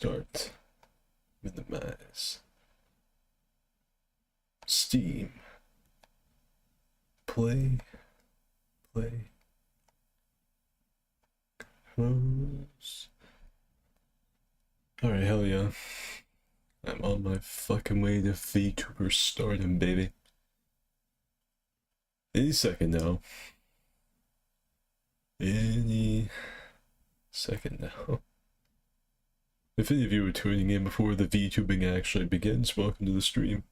Start. Minimize. Steam. Play. Play. Close. Alright, hell yeah. I'm on my fucking way to VTuber stardom, baby. Any second now. Any second now. If any of you are tuning in before the VTubing actually begins, welcome to the stream.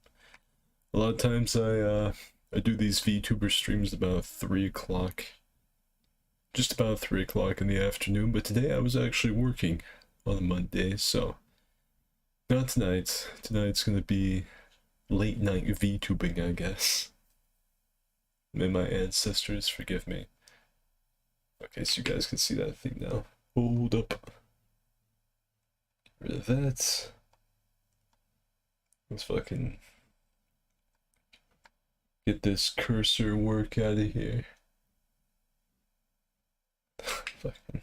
A lot of times I do these VTuber streams about 3 o'clock. Just about 3 o'clock in the afternoon, but today I was actually working on a Monday, so not tonight. Tonight's gonna be late night VTubing, I guess. May my ancestors forgive me. Okay, so you guys can see that thing now. Hold up. Get rid of that. Let's fucking get this cursor work out of here. Fucking.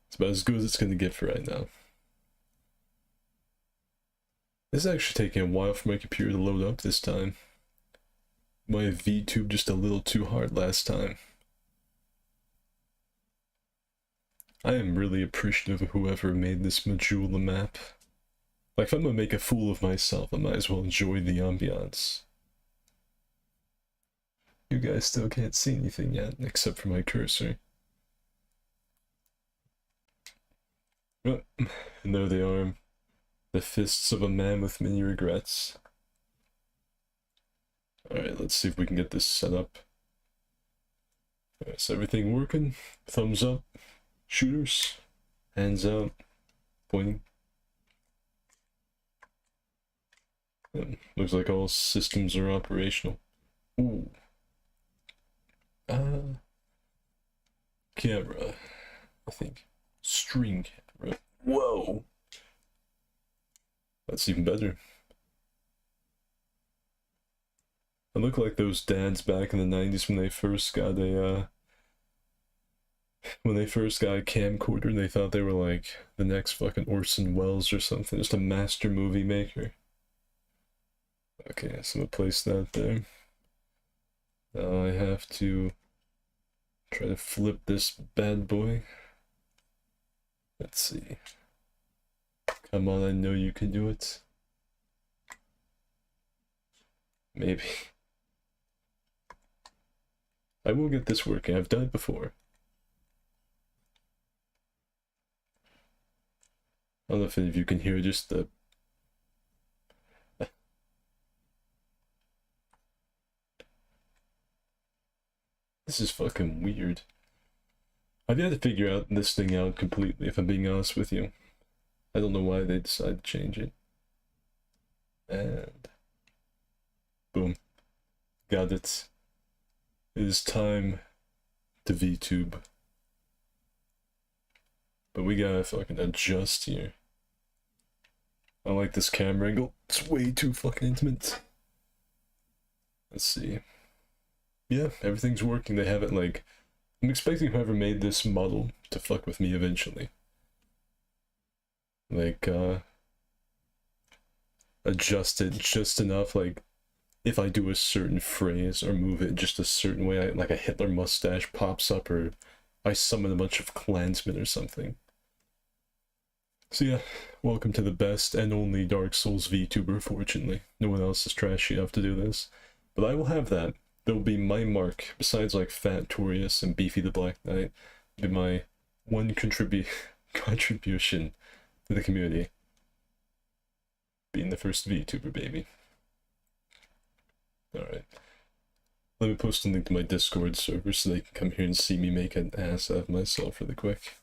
It's about as good as it's gonna get for right now. This is actually taking a while for my computer to load up this time. My VTube just a little too hard last time. I am really appreciative of whoever made this Majula map. Like, if I'm gonna make a fool of myself, I might as well enjoy the ambiance. You guys still can't see anything yet, except for my cursor. Oh, and there they are. The fists of a man with many regrets. Alright, let's see if we can get this set up. Alright, is everything working? Thumbs up. Shooters. Hands out. Pointing. Looks like all systems are operational. Ooh. Camera. I think. String camera. Whoa! That's even better. I look like those dads back in the 90s when they first got a camcorder and they thought they were like the next fucking Orson Welles or something, just a master movie maker. Okay, so I'm gonna place that there. Now I have to try to flip this bad boy. Let's see. Come on, I know you can do it. Maybe. I will get this working. I've done it before. I don't know if any of you can hear just the... This is fucking weird. I've yet to figure out this thing out completely, if I'm being honest with you. I don't know why they decided to change it. And... boom. Got it. It is time to VTube. But we gotta fucking adjust here. I like this camera angle. It's way too fucking intimate. Let's see. Yeah, everything's working. They have it like... I'm expecting whoever made this model to fuck with me eventually. Like, adjust it just enough, like, if I do a certain phrase or move it just a certain way, like a Hitler mustache pops up, or I summon a bunch of Klansmen or something. So yeah, welcome to the best and only Dark Souls VTuber, fortunately. No one else is trashy enough to do this. But I will have that. There will be my mark, besides like Fat Torius and Beefy the Black Knight, be my one contribution to the community. Being the first VTuber, baby. Alright. Let me post a link to my Discord server so they can come here and see me make an ass out of myself really quick.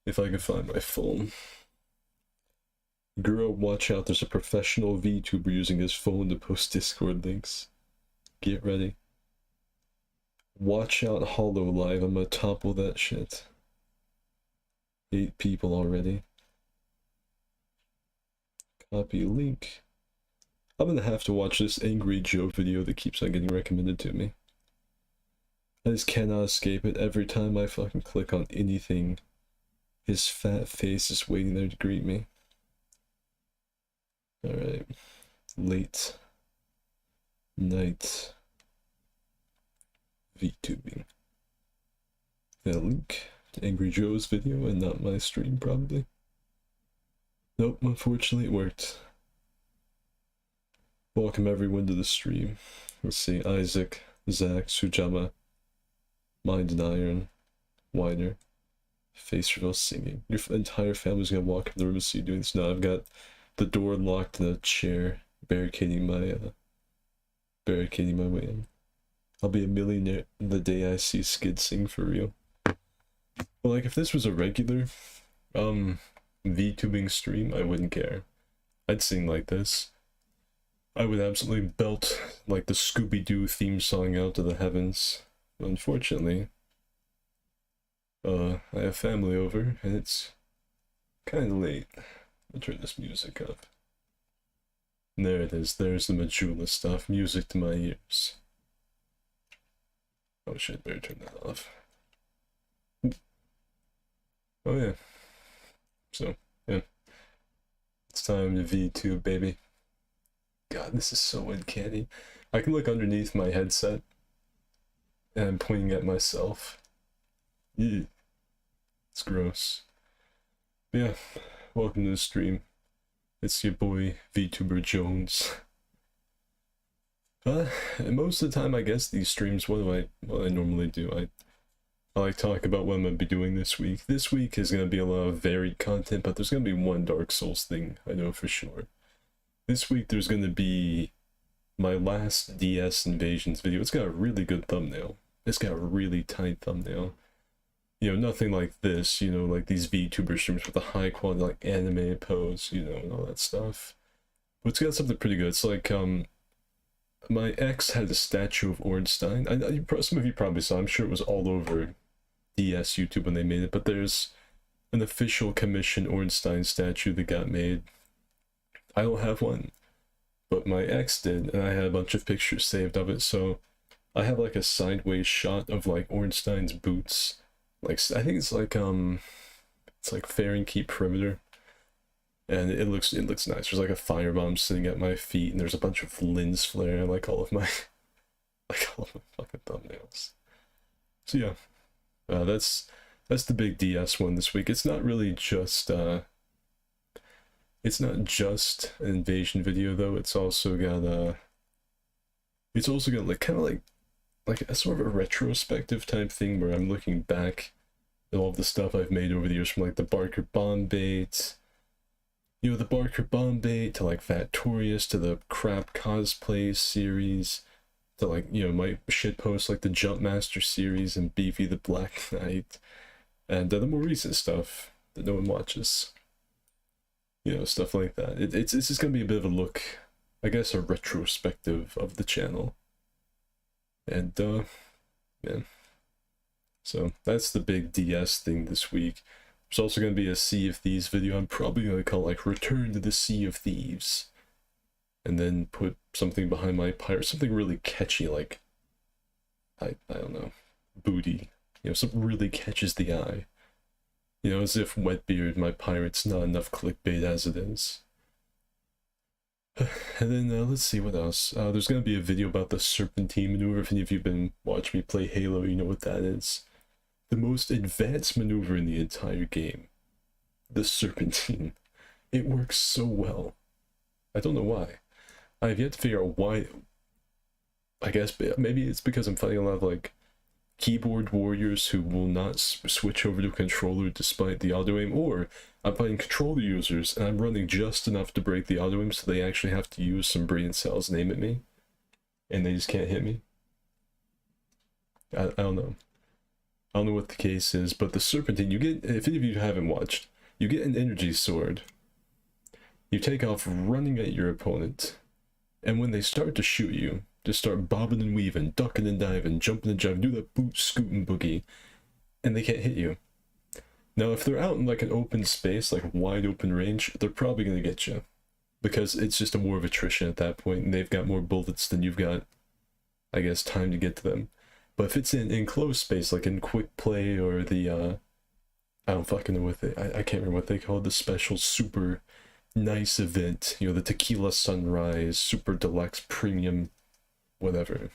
If I can find my phone. Girl, watch out, there's a professional VTuber using his phone to post Discord links. Get ready. Watch out, HoloLive, I'm gonna topple that shit. 8 people already. Copy link. I'm gonna have to watch this Angry Joe video that keeps on getting recommended to me. I just cannot escape it every time I fucking click on anything His fat face is waiting there to greet me. Alright. Late night VTubing. That link to Angry Joe's video and not my stream, probably. Nope, unfortunately it worked. Welcome everyone to the stream. Let's see, Isaac, Zach, Sujama, Mind and Iron, Wider, Face Reveal singing. Your entire family's gonna walk in the room and see you doing this. No, I've got the door locked in a chair, barricading my way in. I'll be a millionaire the day I see Skid sing for real. But like, if this was a regular VTubing stream, I wouldn't care. I'd sing like this. I would absolutely belt like the Scooby-Doo theme song out to the heavens. But unfortunately, I have family over and it's kind of late. I'll turn this music up. And there it is. There's the Majula stuff. Music to my ears. Oh shit, better turn that off. Oh yeah. So, yeah. It's time to VTube, baby. God, this is so uncanny. I can look underneath my headset and I'm pointing at myself. Ew. It's gross. But yeah, welcome to the stream. It's your boy, VTuber Jones. And most of the time, I guess, these streams, what I normally do, I like talk about what I'm going to be doing this week. This week is going to be a lot of varied content, but there's going to be one Dark Souls thing, I know for sure. This week there's going to be my last DS Invasions video. It's got a really good thumbnail. It's got a really tight thumbnail. You know, nothing like this, you know, like these VTuber streams with a high quality, like, anime pose, you know, and all that stuff. But it's got something pretty good. It's like, my ex had a statue of Ornstein. Some of you probably saw, I'm sure it was all over DS YouTube when they made it, but there's an official commission Ornstein statue that got made. I don't have one, but my ex did, and I had a bunch of pictures saved of it, so I have like a sideways shot of like Ornstein's boots. Like, I think it's like Fahrenheit perimeter, and it looks nice. There's like a firebomb sitting at my feet, and there's a bunch of lens flare, like all of my fucking thumbnails. So yeah, that's the big DS one this week. It's not really just it's not just an invasion video though. It's also got like kind of like a sort of a retrospective type thing where I'm looking back at all of the stuff I've made over the years, from like the Barker bomb bait, you know, the Barker bomb bait, to like Factorious, to the crap cosplay series, to like, you know, my shitposts like the Jumpmaster series and Beefy the Black Knight, and the more recent stuff that no one watches. You know, stuff like that. It's just gonna be a bit of a look, I guess, a retrospective of the channel. And yeah, so that's the big DS thing this week. There's also going to be a Sea of Thieves video. I'm probably going to call it like Return to the Sea of Thieves, and then put something behind my pirate, something really catchy, like I don't know, booty, you know, something really catches the eye, you know, as if Wetbeard my pirate's not enough clickbait as it is. And then let's see what else. There's gonna be a video about the Serpentine maneuver. If any of you've been watching me play Halo, you know what that is. The most advanced maneuver in the entire game. The Serpentine. It works so well. I don't know why. I have yet to figure out why. I guess maybe it's because I'm fighting a lot of like keyboard warriors who will not switch over to a controller despite the auto aim, or I'm fighting controller users and I'm running just enough to break the auto aim so they actually have to use some brain cells and aim at me, and they just can't hit me. I don't know. I don't know what the case is, but the Serpentine, you get, if any of you haven't watched, you get an energy sword. You take off running at your opponent, and when they start to shoot you, just start bobbing and weaving, ducking and diving, jumping and jiving, do that boot, scoot, and boogie, and they can't hit you. Now, if they're out in like an open space, like wide open range, they're probably going to get you, because it's just a war of attrition at that point, and they've got more bullets than you've got, I guess, time to get to them. But if it's in close space, like in quick play or the I don't fucking know what they, I can't remember what they call it, the special super nice event, you know, the tequila sunrise, super deluxe premium, whatever,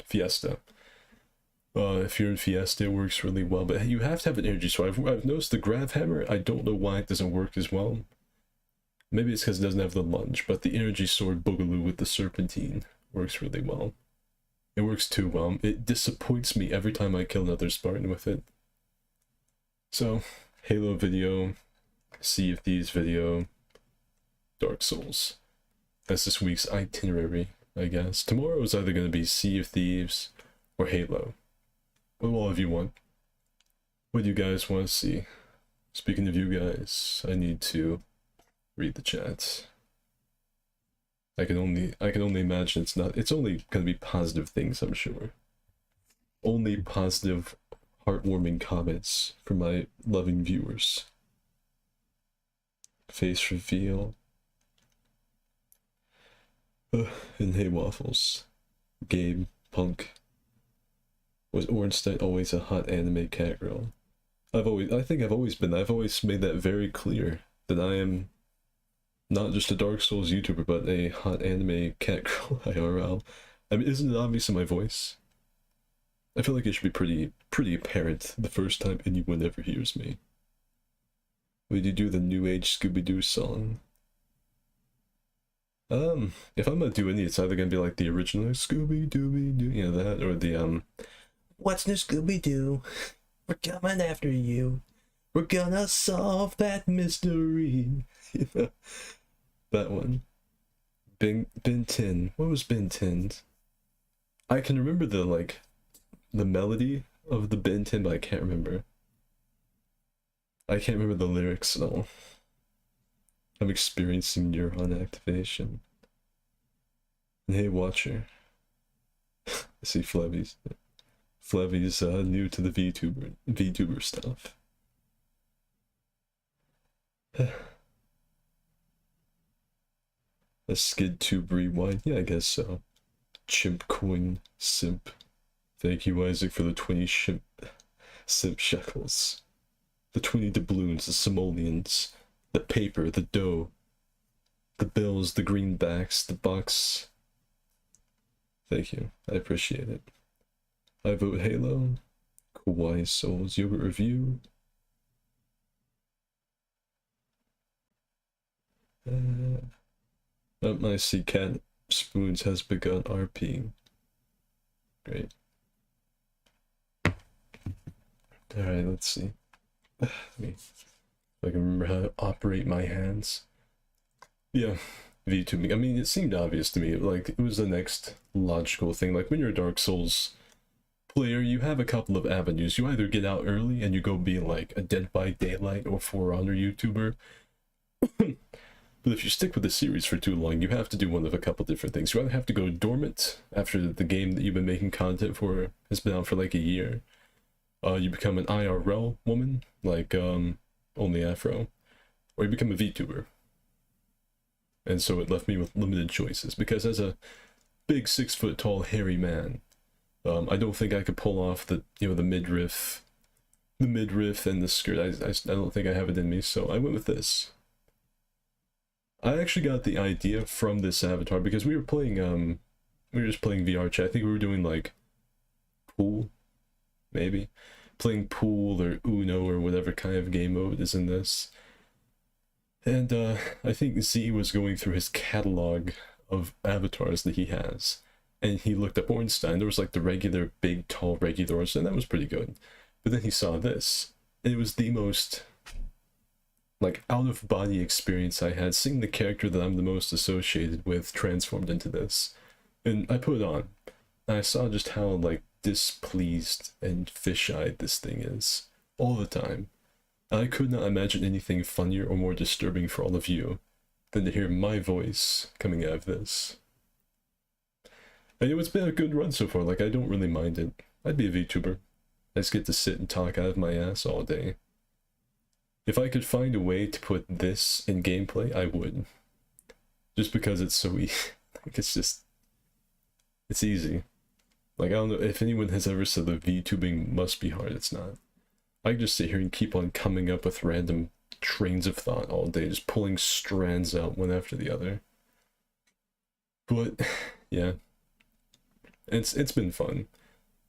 fiesta. If you're in Fiesta, it works really well, but you have to have an energy sword. I've noticed the Grav Hammer, I don't know why it doesn't work as well. Maybe it's because it doesn't have the lunge, but the energy sword Boogaloo with the Serpentine works really well. It works too well. It disappoints me every time I kill another Spartan with it. So, Halo video, Sea of Thieves video, Dark Souls. That's this week's itinerary, I guess. Tomorrow is either going to be Sea of Thieves or Halo. What do all of you want? What do you guys want to see? Speaking of you guys, I need to read the chat. I can only imagine it's only gonna be positive things, I'm sure. Only positive, heartwarming comments from my loving viewers. Face reveal. And hey waffles. Gabe, Punk. Was Ornstein always a hot anime cat girl? I think I've always made that very clear, that I am not just a Dark Souls YouTuber, but a hot anime cat girl IRL. I mean, isn't it obvious in my voice? I feel like it should be pretty apparent the first time anyone ever hears me. Would you do the New Age Scooby-Doo song? If I'm gonna do any, it's either gonna be like the original Scooby-Dooby-Doo, you know, that, or the, What's new, Scooby-Doo? We're coming after you. We're gonna solve that mystery. You know, that one. Ben 10. What was Ben 10? I can remember the melody of the Ben 10, but I can't remember. I can't remember the lyrics at all. I'm experiencing neuron activation. And hey, Watcher. I see Flevy's. Flevy's new to the VTuber stuff. A SkidTube rewind? Yeah, I guess so. Chimp coin simp. Thank you, Isaac, for the 20 simp shekels. The 20 doubloons, the simoleons, the paper, the dough, the bills, the greenbacks, the bucks. Thank you. I appreciate it. I vote Halo. Kawaii Souls Yogurt Review. My sea cat spoons has begun RPing. Great. Alright, let's see. Let me, if I can remember how to operate my hands. Yeah, VTubing. I mean, it seemed obvious to me. Like, it was the next logical thing. Like, when you're a Dark Souls player, you have a couple of avenues. You either get out early and you go be like a Dead by Daylight or For Honor YouTuber. But if you stick with the series for too long, you have to do one of a couple different things. You either have to go dormant after the game that you've been making content for has been out for like a year. You become an IRL woman, like Only Afro, or you become a VTuber. And so it left me with limited choices, because as a big 6 foot tall hairy man, I don't think I could pull off the midriff and the skirt. I don't think I have it in me, so I went with this. I actually got the idea from this avatar because we were just playing VR chat. I think we were doing like pool, maybe playing pool or Uno or whatever kind of game mode is in this. And I think Z was going through his catalog of avatars that he has, and he looked up Ornstein. There was like the regular big tall regular Ornstein, that was pretty good. But then he saw this, and it was the most like out-of-body experience I had, seeing the character that I'm the most associated with transformed into this. And I put it on, and I saw just how like displeased and fish-eyed this thing is all the time. And I could not imagine anything funnier or more disturbing for all of you than to hear my voice coming out of this. And it's been a good run so far. Like, I don't really mind it. I'd be a VTuber. I just get to sit and talk out of my ass all day. If I could find a way to put this in gameplay, I would. Just because it's so easy. Like, it's easy. Like, I don't know if anyone has ever said that VTubing must be hard. It's not. I can just sit here and keep on coming up with random trains of thought all day, just pulling strands out one after the other. But yeah, it's been fun.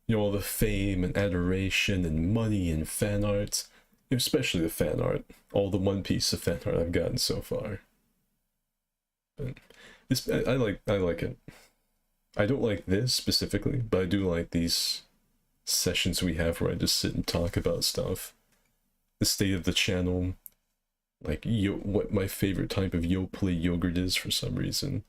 You know, all the fame and adoration and money and fan art, especially the fan art, all the One Piece of fan art I've gotten so far. But I like it. I don't like this specifically, but I do like these sessions we have where I just sit and talk about stuff. The state of the channel, like what my favorite type of play yogurt is for some reason.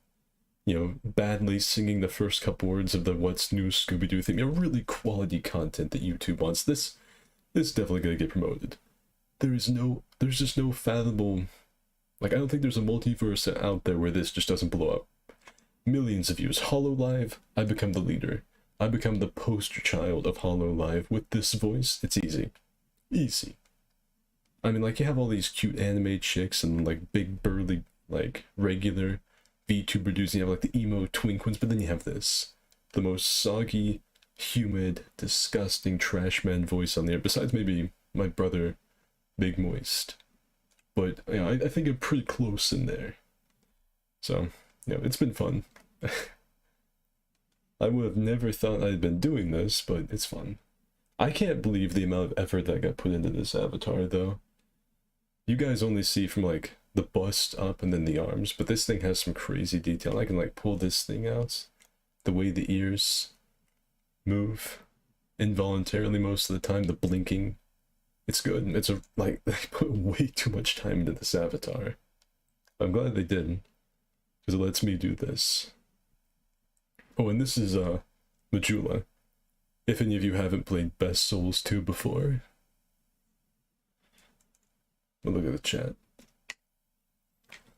You know, badly singing the first couple words of the What's New Scooby-Doo theme. You know, really quality content that YouTube wants. This is definitely gonna get promoted. There's just no fathomable, like, I don't think there's a multiverse out there where this just doesn't blow up. Millions of views. HoloLive, I become the leader. I become the poster child of HoloLive. With this voice, it's easy. Easy. I mean, like, you have all these cute anime chicks and, like, big burly, like, regular VTuber dudes, and you have, like, the emo twink ones, but then you have this. The most soggy, humid, disgusting trash man voice on there, besides maybe my brother, Big Moist. But, you know, I think I'm pretty close in there. So, you know, it's been fun. I would have never thought I'd been doing this, but it's fun. I can't believe the amount of effort that got put into this avatar, though. You guys only see from, like, the bust up and then the arms, but this thing has some crazy detail. I can, like, pull this thing out. The way the ears move involuntarily most of the time, the blinking. It's good. It's a, like, they put way too much time into this avatar. I'm glad they did, because it lets me do this. Oh, and this is, Majula. If any of you haven't played Best Souls 2 before. Oh, look at the chat.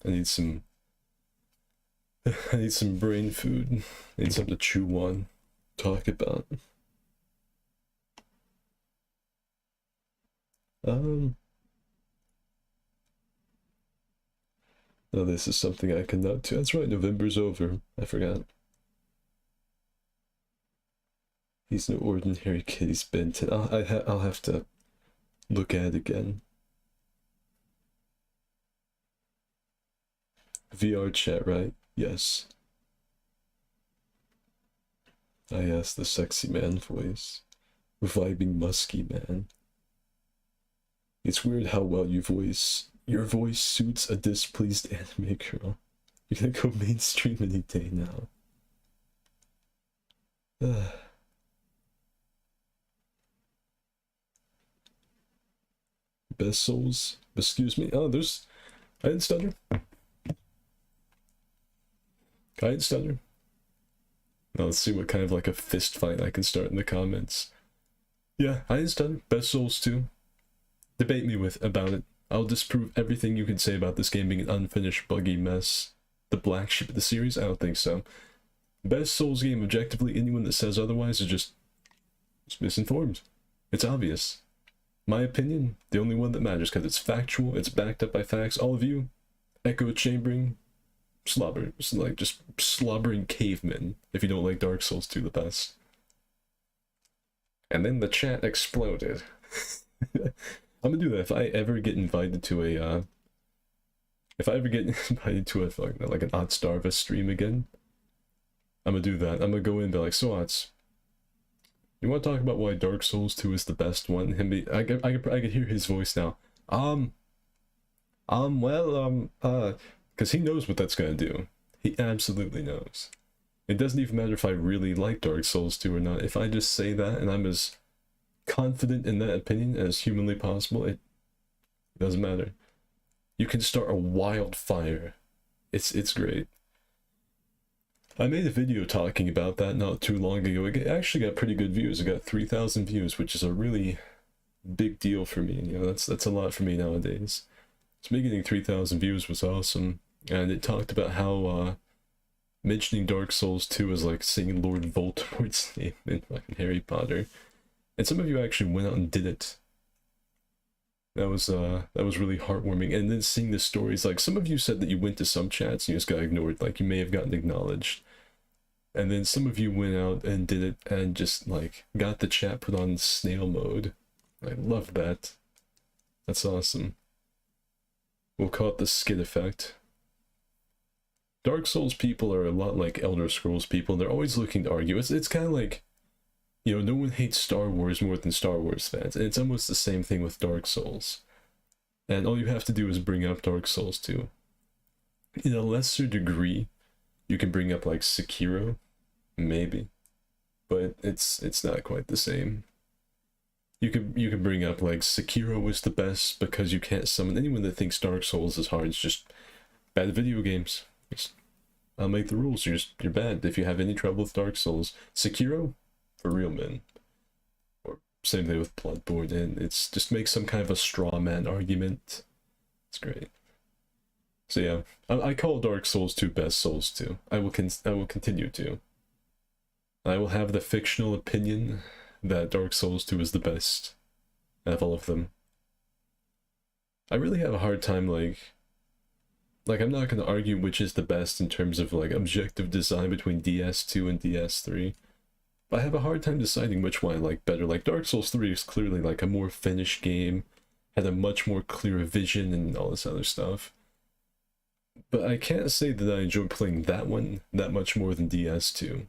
I need some brain food. I need something to chew on, talk about. Oh, this is something I can note too. That's right, November's over. I forgot. He's no ordinary kid, he's Benton. I'll have to look at it again. VR chat, right? Yes. I asked the sexy man voice. Vibing musky man. It's weird how well your voice suits a displeased anime girl. You're gonna go mainstream any day now. Best Souls? Excuse me? Oh, there's... I didn't stutter. I didn't stutter. Now let's see what kind of, like, a fist fight I can start in the comments. Yeah, I didn't stutter. Best Souls 2. Debate me about it. I'll disprove everything you can say about this game being an unfinished, buggy mess. The black sheep of the series? I don't think so. Best Souls game, objectively, anyone that says otherwise is just misinformed. It's obvious. My opinion, the only one that matters, because it's factual, it's backed up by facts. All of you, echo chambering, slobber, like, just slobbering cavemen, if you don't like Dark Souls 2 the best. And then the chat exploded. I'm gonna do that if I ever get invited to a, if I ever get invited to a, like an Otstarva stream again, I'm gonna do that. I'm gonna go in and be like, so Ots, you want to talk about why Dark Souls 2 is the best one? I could hear his voice now. Because he knows what that's gonna do. He absolutely knows. It doesn't even matter if I really like Dark Souls 2 or not. If I just say that and I'm as confident in that opinion as humanly possible, it doesn't matter. You can start a wildfire. It's great. I made a video talking about that not too long ago. It actually got pretty good views. It got 3,000 views, which is a really big deal for me. You know, that's a lot for me nowadays. So me getting 3,000 views was awesome. And it talked about how mentioning Dark Souls 2 is like saying Lord Voldemort's name in fucking Harry Potter. And some of you actually went out and did it. That was really heartwarming. And then seeing the stories, like, some of you said that you went to some chats and you just got ignored, like you may have gotten acknowledged. And then some of you went out and did it and just, like, got the chat put on snail mode. I love that. That's awesome. We'll call it the skid effect. Dark Souls people are a lot like Elder Scrolls people, and they're always looking to argue. It's kind of like, you know, no one hates Star Wars more than Star Wars fans, and it's almost the same thing with Dark Souls. And all you have to do is bring up Dark Souls 2. In a lesser degree, you can bring up like Sekiro, maybe, but it's not quite the same. You can bring up like Sekiro was the best because you can't summon anyone that thinks Dark Souls is hard. It's just bad at video games. I'll make the rules. You're bad if you have any trouble with Dark Souls. Sekiro, for real men. Or same thing with Bloodborne, and it's just make some kind of a straw man argument. It's great. So yeah, I call Dark Souls 2 best Souls 2. I will continue to. I will have the fictional opinion that Dark Souls 2 is the best out of all of them. I really have a hard time like I'm not going to argue which is the best in terms of like objective design between DS2 and DS3. But I have a hard time deciding which one I like better. Like Dark Souls 3 is clearly like a more finished game, had a much more clear vision and all this other stuff. But I can't say that I enjoy playing that one that much more than DS2.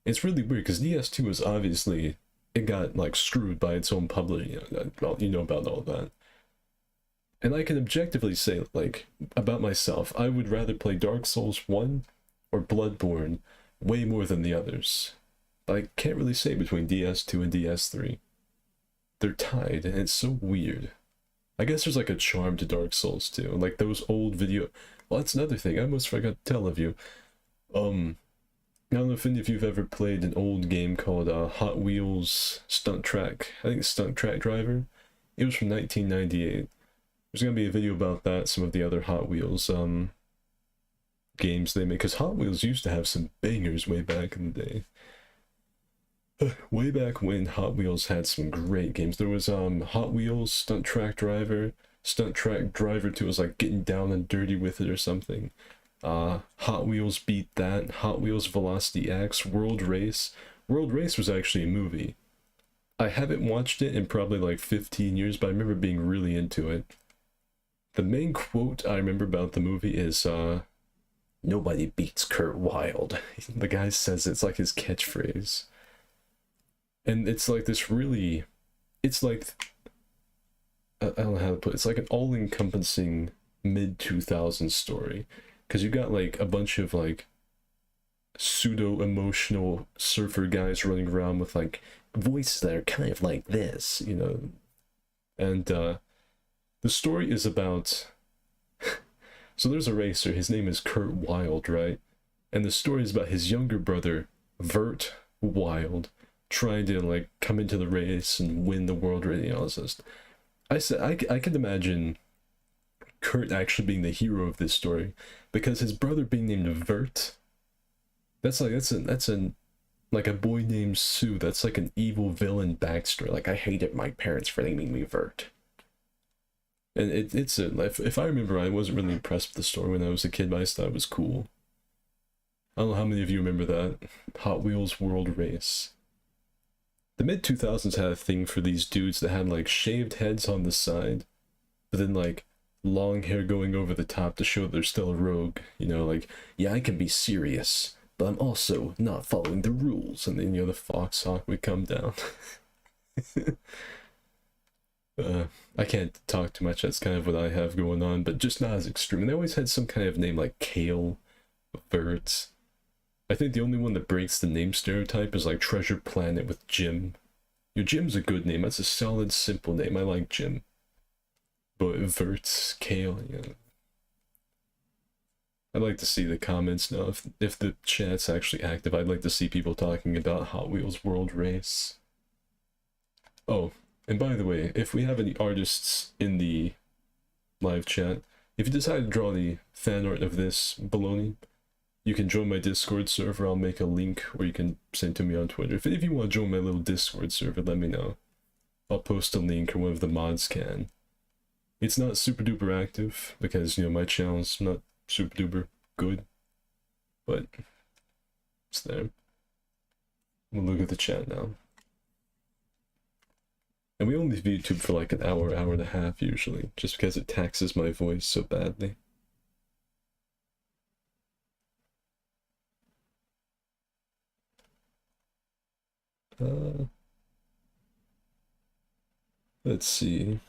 It's really weird because DS2 was obviously, it got like screwed by its own publisher. Well, you know about all that. And I can objectively say, like, about myself, I would rather play Dark Souls 1 or Bloodborne way more than the others. But I can't really say between DS2 and DS3. They're tied, and it's so weird. I guess there's like a charm to Dark Souls too. Like those old video... Well, that's another thing I almost forgot to tell of you. I don't know if any of you have ever played an old game called Hot Wheels Stunt Track. I think it's Stunt Track Driver. It was from 1998. There's gonna be a video about that, some of the other Hot Wheels games they make, because Hot Wheels used to have some bangers way back in the day. Way back when Hot Wheels had some great games. There was Hot Wheels Stunt Track Driver. Stunt Track Driver 2 was like getting down and dirty with it or something. Hot Wheels Beat That. Hot Wheels Velocity X. World Race. World Race was actually a movie. I haven't watched it in probably like 15 years, but I remember being really into it. The main quote I remember about the movie is, nobody beats Kurt Wilde. The guy says it's like his catchphrase. And it's like this really, it's like, I don't know how to put it, it's like an all-encompassing mid-2000s story. Because you got like a bunch of like pseudo-emotional surfer guys running around with like voices that are kind of like this, you know. And the story is about, so there's a racer, his name is Kurt Wilde, right? And the story is about his younger brother, Vert Wilde, trying to like come into the race and win the world race and all this. I could imagine Kurt actually being the hero of this story, because his brother being named Vert, that's like a boy named Sue. That's like an evil villain backstory. Like, I hated my parents for naming me Vert. And if I remember, I wasn't really impressed with the story when I was a kid, but I just thought it was cool. I don't know how many of you remember that. Hot Wheels World Race. The mid-2000s had a thing for these dudes that had like shaved heads on the side, but then like long hair going over the top to show they're still a rogue. You know, like, yeah, I can be serious, but I'm also not following the rules. And then, you know, the foxhawk would come down. I can't talk too much, that's kind of what I have going on, but just not as extreme. And they always had some kind of name like Kale, Vert. I think the only one that breaks the name stereotype is like Treasure Planet with Jim. Your Jim's a good name, that's a solid, simple name, I like Jim. But Vert, Kale, yeah. I'd like to see the comments now. If the chat's actually active, I'd like to see people talking about Hot Wheels World Race. Oh, and by the way, if we have any artists in the live chat, if you decide to draw the fan art of this baloney, you can join my Discord server. I'll make a link, or you can send it to me on Twitter. If any of you want to join my little Discord server, let me know. I'll post a link, or one of the mods can. It's not super duper active, because, you know, my channel's not super duper good, but it's there. We'll look at the chat now. And we only VTube for like an hour, hour and a half usually, just because it taxes my voice so badly. Let's see.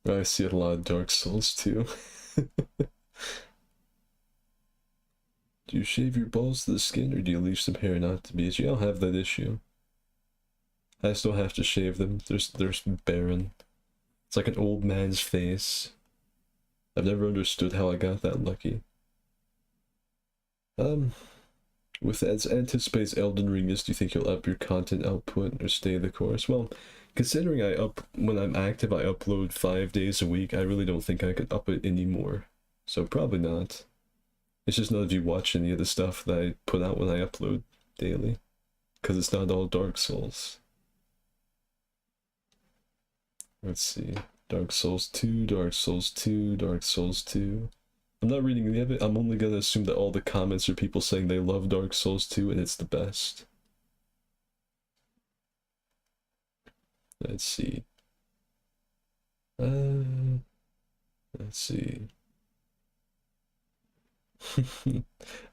I see a lot of Dark Souls too. Do you shave your balls to the skin, or do you leave some hair not to be itchy? I don't have that issue. I still have to shave them. There's barren. It's like an old man's face. I've never understood how I got that lucky. With as anticipates Elden Ring is, do you think you'll up your content output or stay the course? Well, considering when I'm active, I upload 5 days a week, I really don't think I could up it anymore. So probably not. It's just none of you watch any of the stuff that I put out when I upload daily. Because it's not all Dark Souls. Let's see. Dark Souls 2, Dark Souls 2, Dark Souls 2. I'm not reading any of it. I'm only gonna assume that all the comments are people saying they love Dark Souls 2 and it's the best. Let's see. Let's see.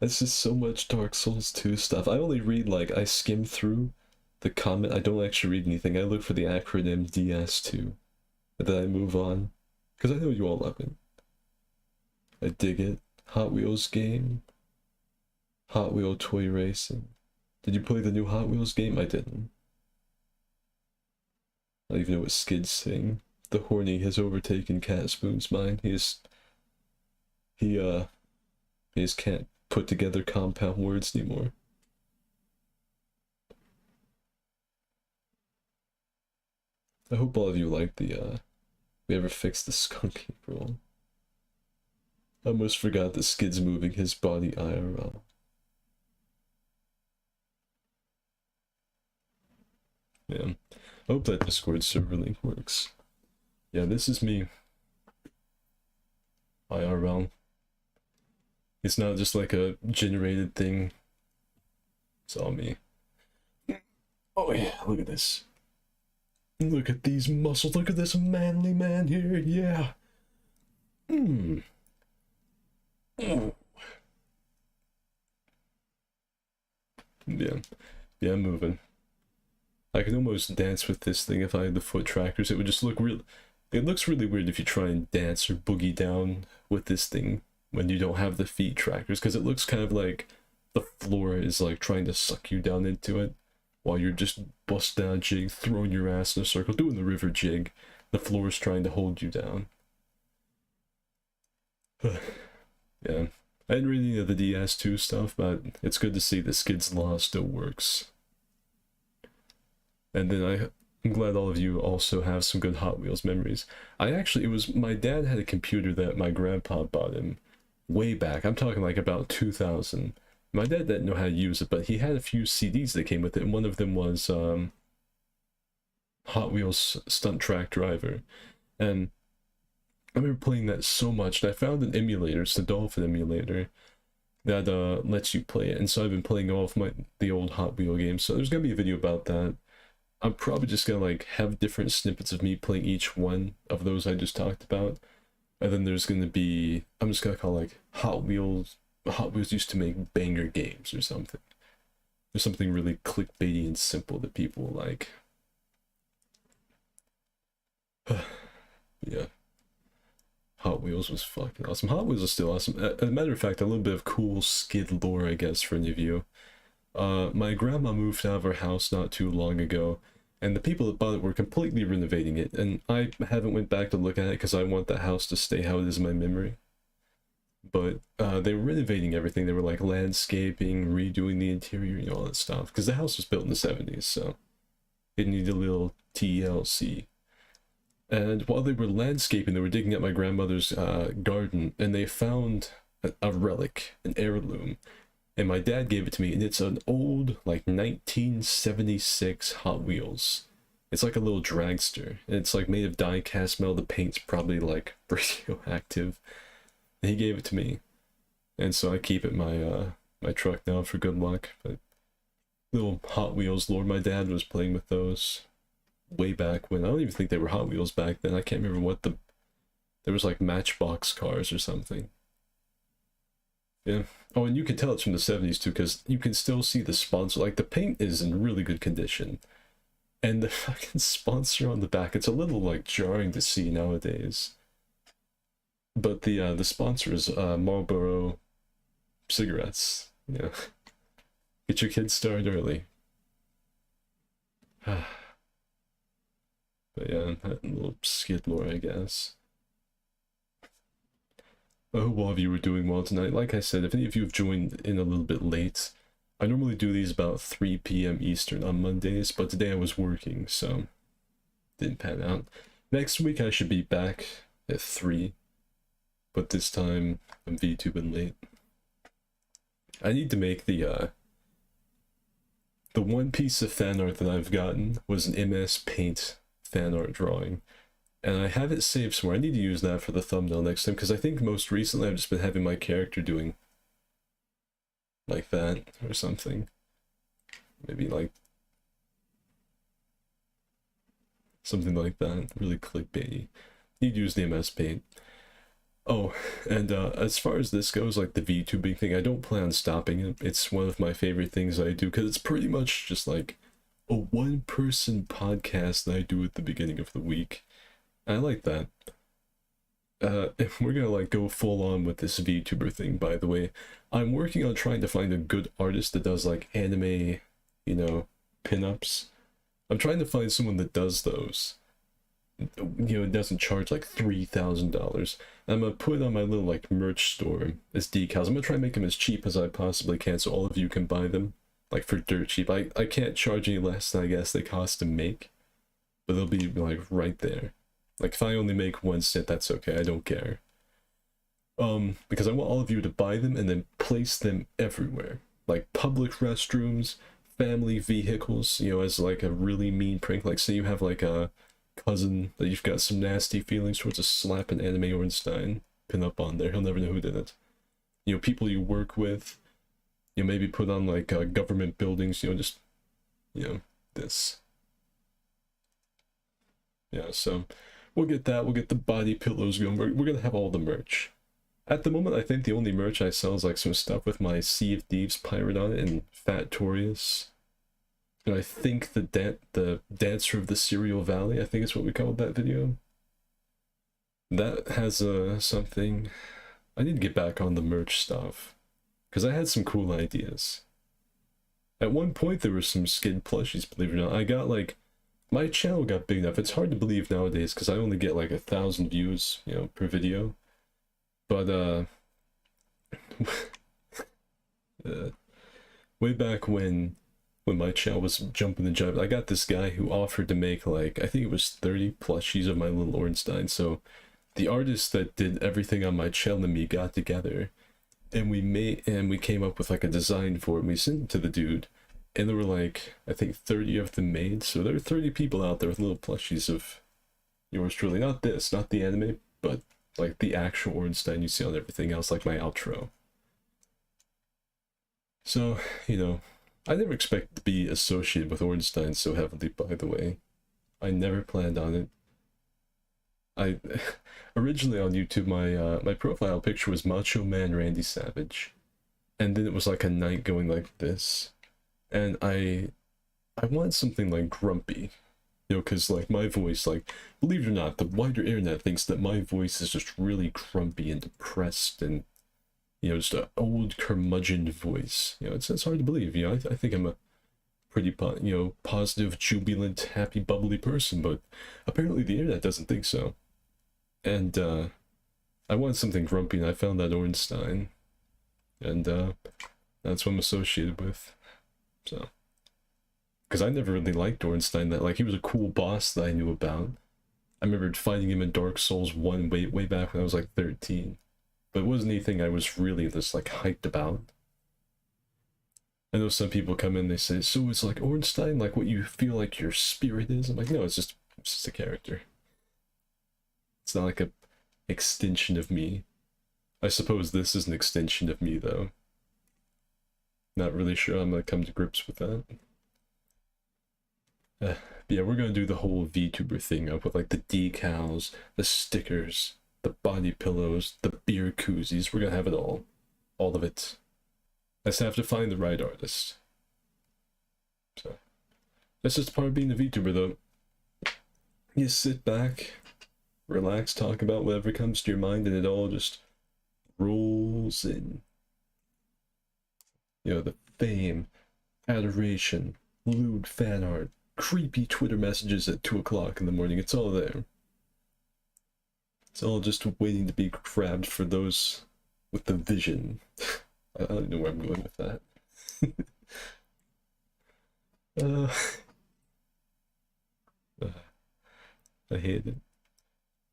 That's just so much Dark Souls 2 stuff. I only read, like, I skim through the comment. I don't actually read anything. I look for the acronym DS2. And then I move on. Because I know you all love it. I dig it. Hot Wheels game. Hot Wheel toy racing. Did you play the new Hot Wheels game? I didn't. I don't even know what Skid's saying. The horny has overtaken Cat Spoon's mind. He just can't put together compound words anymore. I hope all of you like the, we ever fixed the skunk April. I almost forgot that Skid's moving his body IRL. Yeah, I hope that Discord server link works. Yeah, this is me. IRL. It's not just like a generated thing. It's all me. Oh yeah, look at this. Look at these muscles. Look at this manly man here. Yeah. Yeah. Yeah, I'm moving. I can almost dance with this thing if I had the foot trackers. It would just look real. It looks really weird if you try and dance or boogie down with this thing when you don't have the feet trackers, because it looks kind of like the floor is like trying to suck you down into it while you're just busting down a jig, throwing your ass in a circle, doing the river jig. The floor is trying to hold you down. Yeah. I didn't read any of the DS2 stuff, but it's good to see that Skid's Law still works. And then I'm glad all of you also have some good Hot Wheels memories. My dad had a computer that my grandpa bought him way back. I'm talking like about 2000. My dad didn't know how to use it, but he had a few CDs that came with it, and one of them was Hot Wheels Stunt Track Driver. And I remember playing that so much that I found an emulator, it's the Dolphin emulator, that lets you play it. And so I've been playing all of the old Hot Wheel games, so there's gonna be a video about that. I'm probably just gonna like have different snippets of me playing each one of those I just talked about. And then there's gonna be, I'm just gonna call like Hot Wheels used to make banger games or something. There's something really clickbaity and simple that people like. Yeah. Hot Wheels was fucking awesome. Hot Wheels is still awesome. As a matter of fact, a little bit of cool Skid lore, I guess, for any of you. My grandma moved out of our house not too long ago, and the people that bought it were completely renovating it, and I haven't went back to look at it because I want that house to stay how it is in my memory. But they were renovating everything. They were like landscaping, redoing the interior, and all that stuff, because the house was built in the 70s, so it needed a little TLC. And while they were landscaping, they were digging up my grandmother's garden, and they found a relic, an heirloom. And my dad gave it to me, and it's an old, like, 1976 Hot Wheels. It's like a little dragster, and it's like made of die-cast metal. The paint's probably like radioactive. And he gave it to me, and so I keep it in my truck now for good luck. But little Hot Wheels lore, my dad was playing with those. way back when. I don't even think they were Hot Wheels back then. I can't remember what there was like Matchbox cars or something. Yeah. Oh, and you can tell it's from the 70s too, because you can still see the sponsor. Like, the paint is in really good condition. And the fucking sponsor on the back, it's a little, like, jarring to see nowadays. But the sponsor is Marlboro cigarettes. Yeah. Get your kids started early. But yeah, that little skid lore, I guess. I hope all of you are doing well tonight. Like I said, if any of you have joined in a little bit late, I normally do these about 3 p.m. Eastern on Mondays, but today I was working, so didn't pan out. Next week I should be back at 3, but this time I'm VTubing late. I need to make the one piece of fan art that I've gotten was an MS Paint fan art drawing. And I have it saved somewhere. I need to use that for the thumbnail next time, because I think most recently I've just been having my character doing like that or something. Maybe like something like that. Really clickbaity. Need to use the MS Paint. Oh, and as far as this goes, like the VTubing thing, I don't plan on stopping it. It's one of my favorite things I do, because it's pretty much just like a one-person podcast that I do at the beginning of the week. I like that. If we're gonna like go full on with this VTuber thing, by the way, I'm working on trying to find a good artist that does like anime, you know, pinups. I'm trying to find someone that does those. You know, it doesn't charge like $3,000. I'm gonna put it on my little like merch store as decals. I'm gonna try and make them as cheap as I possibly can, so all of you can buy them like for dirt cheap. I can't charge any less than I guess they cost to make, but they'll be like right there. Like, if I only make 1 cent, that's okay, I don't care. Because I want all of you to buy them and then place them everywhere. Like, public restrooms, family vehicles, you know, as like a really mean prank. Like, say you have like a cousin that you've got some nasty feelings towards, a slap an anime Ornstein pin up on there. He'll never know who did it. You know, people you work with, you know, maybe put on like government buildings, you know, just, you know, this. Yeah, so we'll get that. We'll get the body pillows going. We're gonna have all the merch. At the moment, I think the only merch I sell is like some stuff with my Sea of Thieves pirate on it and Fatorius. And I think the Dancer of the Cereal Valley, I think is what we called that video. That has something. I need to get back on the merch stuff, because I had some cool ideas. At one point there were some Skid plushies, believe it or not. I got like, my channel got big enough. It's hard to believe nowadays because I only get like 1,000 views, you know, per video. But way back when my channel was jumping the jump, I got this guy who offered to make like, I think it was 30 plushies of my little Ornstein. So the artist that did everything on my channel and me got together, and we came up with like a design for it. And we sent it to the dude. And there were like, I think 30 of them made. So there are 30 people out there with little plushies of yours truly. Not this, not the anime, but like the actual Ornstein you see on everything else, like my outro. So, you know, I never expected to be associated with Ornstein so heavily, by the way. I never planned on it. I originally on YouTube, my profile picture was Macho Man Randy Savage. And then it was like a knight going like this. And I want something like grumpy, you know, because like my voice, like, believe it or not, the wider internet thinks that my voice is just really grumpy and depressed and, you know, just an old curmudgeon voice. You know, it's hard to believe. You know, I think I'm a pretty you know, positive, jubilant, happy, bubbly person, but apparently the internet doesn't think so. And I wanted something grumpy, and I found that Ornstein, and that's what I'm associated with. So, because I never really liked Ornstein, that like he was a cool boss that I knew about. I remember fighting him in Dark Souls 1 way back when I was like 13, but it wasn't anything I was really just like hyped about. I know some people come in, they say, so it's like Ornstein, like what you feel like your spirit is? I'm like, no, it's just a character. It's not like a extension of me. I suppose this is an extension of me, though. Not really sure I'm gonna come to grips with that. Yeah, we're gonna do the whole VTuber thing up with like the decals, the stickers, the body pillows, the beer koozies. We're gonna have it all of it. I just have to find the right artist. So that's just part of being a VTuber, though. You sit back, relax, talk about whatever comes to your mind, and it all just rolls in. You know, the fame, adoration, lewd fan art, creepy Twitter messages at 2 o'clock in the morning. It's all there. It's all just waiting to be grabbed for those with the vision. I don't know where I'm going with that. I hate it.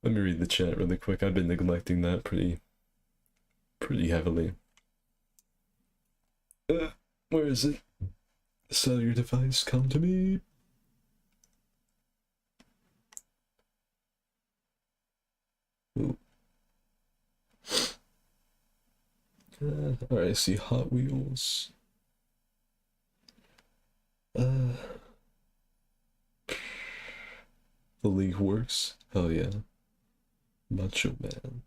Let me read the chat really quick. I've been neglecting that pretty heavily. Where is it? Sell your device, come to me. Ooh. Alright, I see Hot Wheels. The League works. Hell yeah. Macho Man.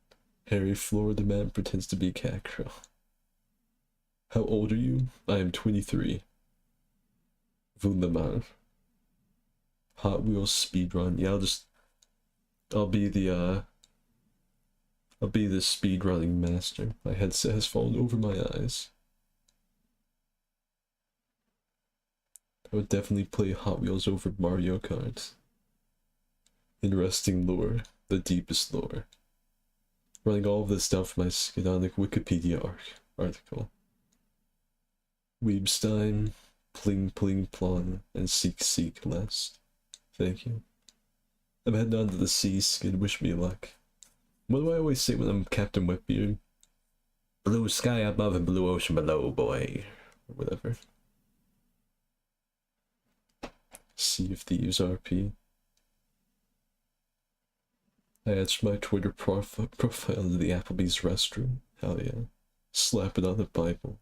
Harry Florida Man pretends to be Cat Girl. How old are you? I am 23. Wunderbar. Hot Wheels speedrun. Yeah, I'll be the speedrunning master. My headset has fallen over my eyes. I would definitely play Hot Wheels over Mario Kart. Interesting lore. The deepest lore. Running all of this stuff from my Skidonic Wikipedia article. Weebstein, Pling Pling Plon, and Seek Seek Lest. Thank you. I'm heading on to the sea, Skid. Wish me luck. What do I always say when I'm Captain Wetbeard? Blue sky above and blue ocean below, boy. Or whatever. Sea of Thieves RP. I added my Twitter profile to the Applebee's restroom. Hell yeah. Slap it on the Bible.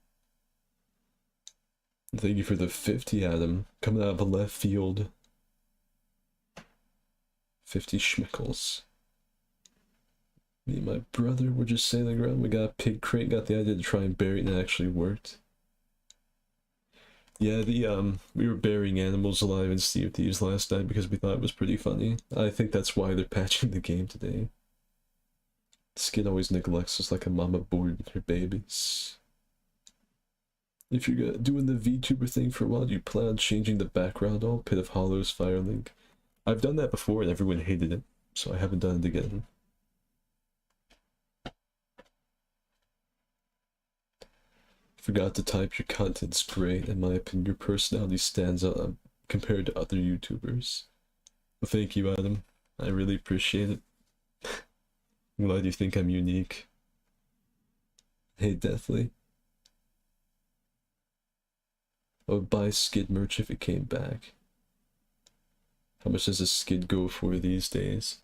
Thank you for the 50, Adam. Coming out of a left field. 50 schmickles. Me and my brother were just sailing around. We got a pig crate, got the idea to try and bury it, and it actually worked. Yeah, we were burying animals alive in Sea of Thieves last night because we thought it was pretty funny. I think that's why they're patching the game today. Skid always neglects us like a mama bored with her babies. If you're doing the VTuber thing for a while, do you plan on changing the background all? Pit of Hollows, Firelink. I've done that before and everyone hated it, so I haven't done it again. Forgot to type your content's great. In my opinion, your personality stands out compared to other YouTubers. Well, thank you, Adam. I really appreciate it. I'm glad you think I'm unique. Hey, definitely. I would buy Skid merch if it came back. How much does a Skid go for these days?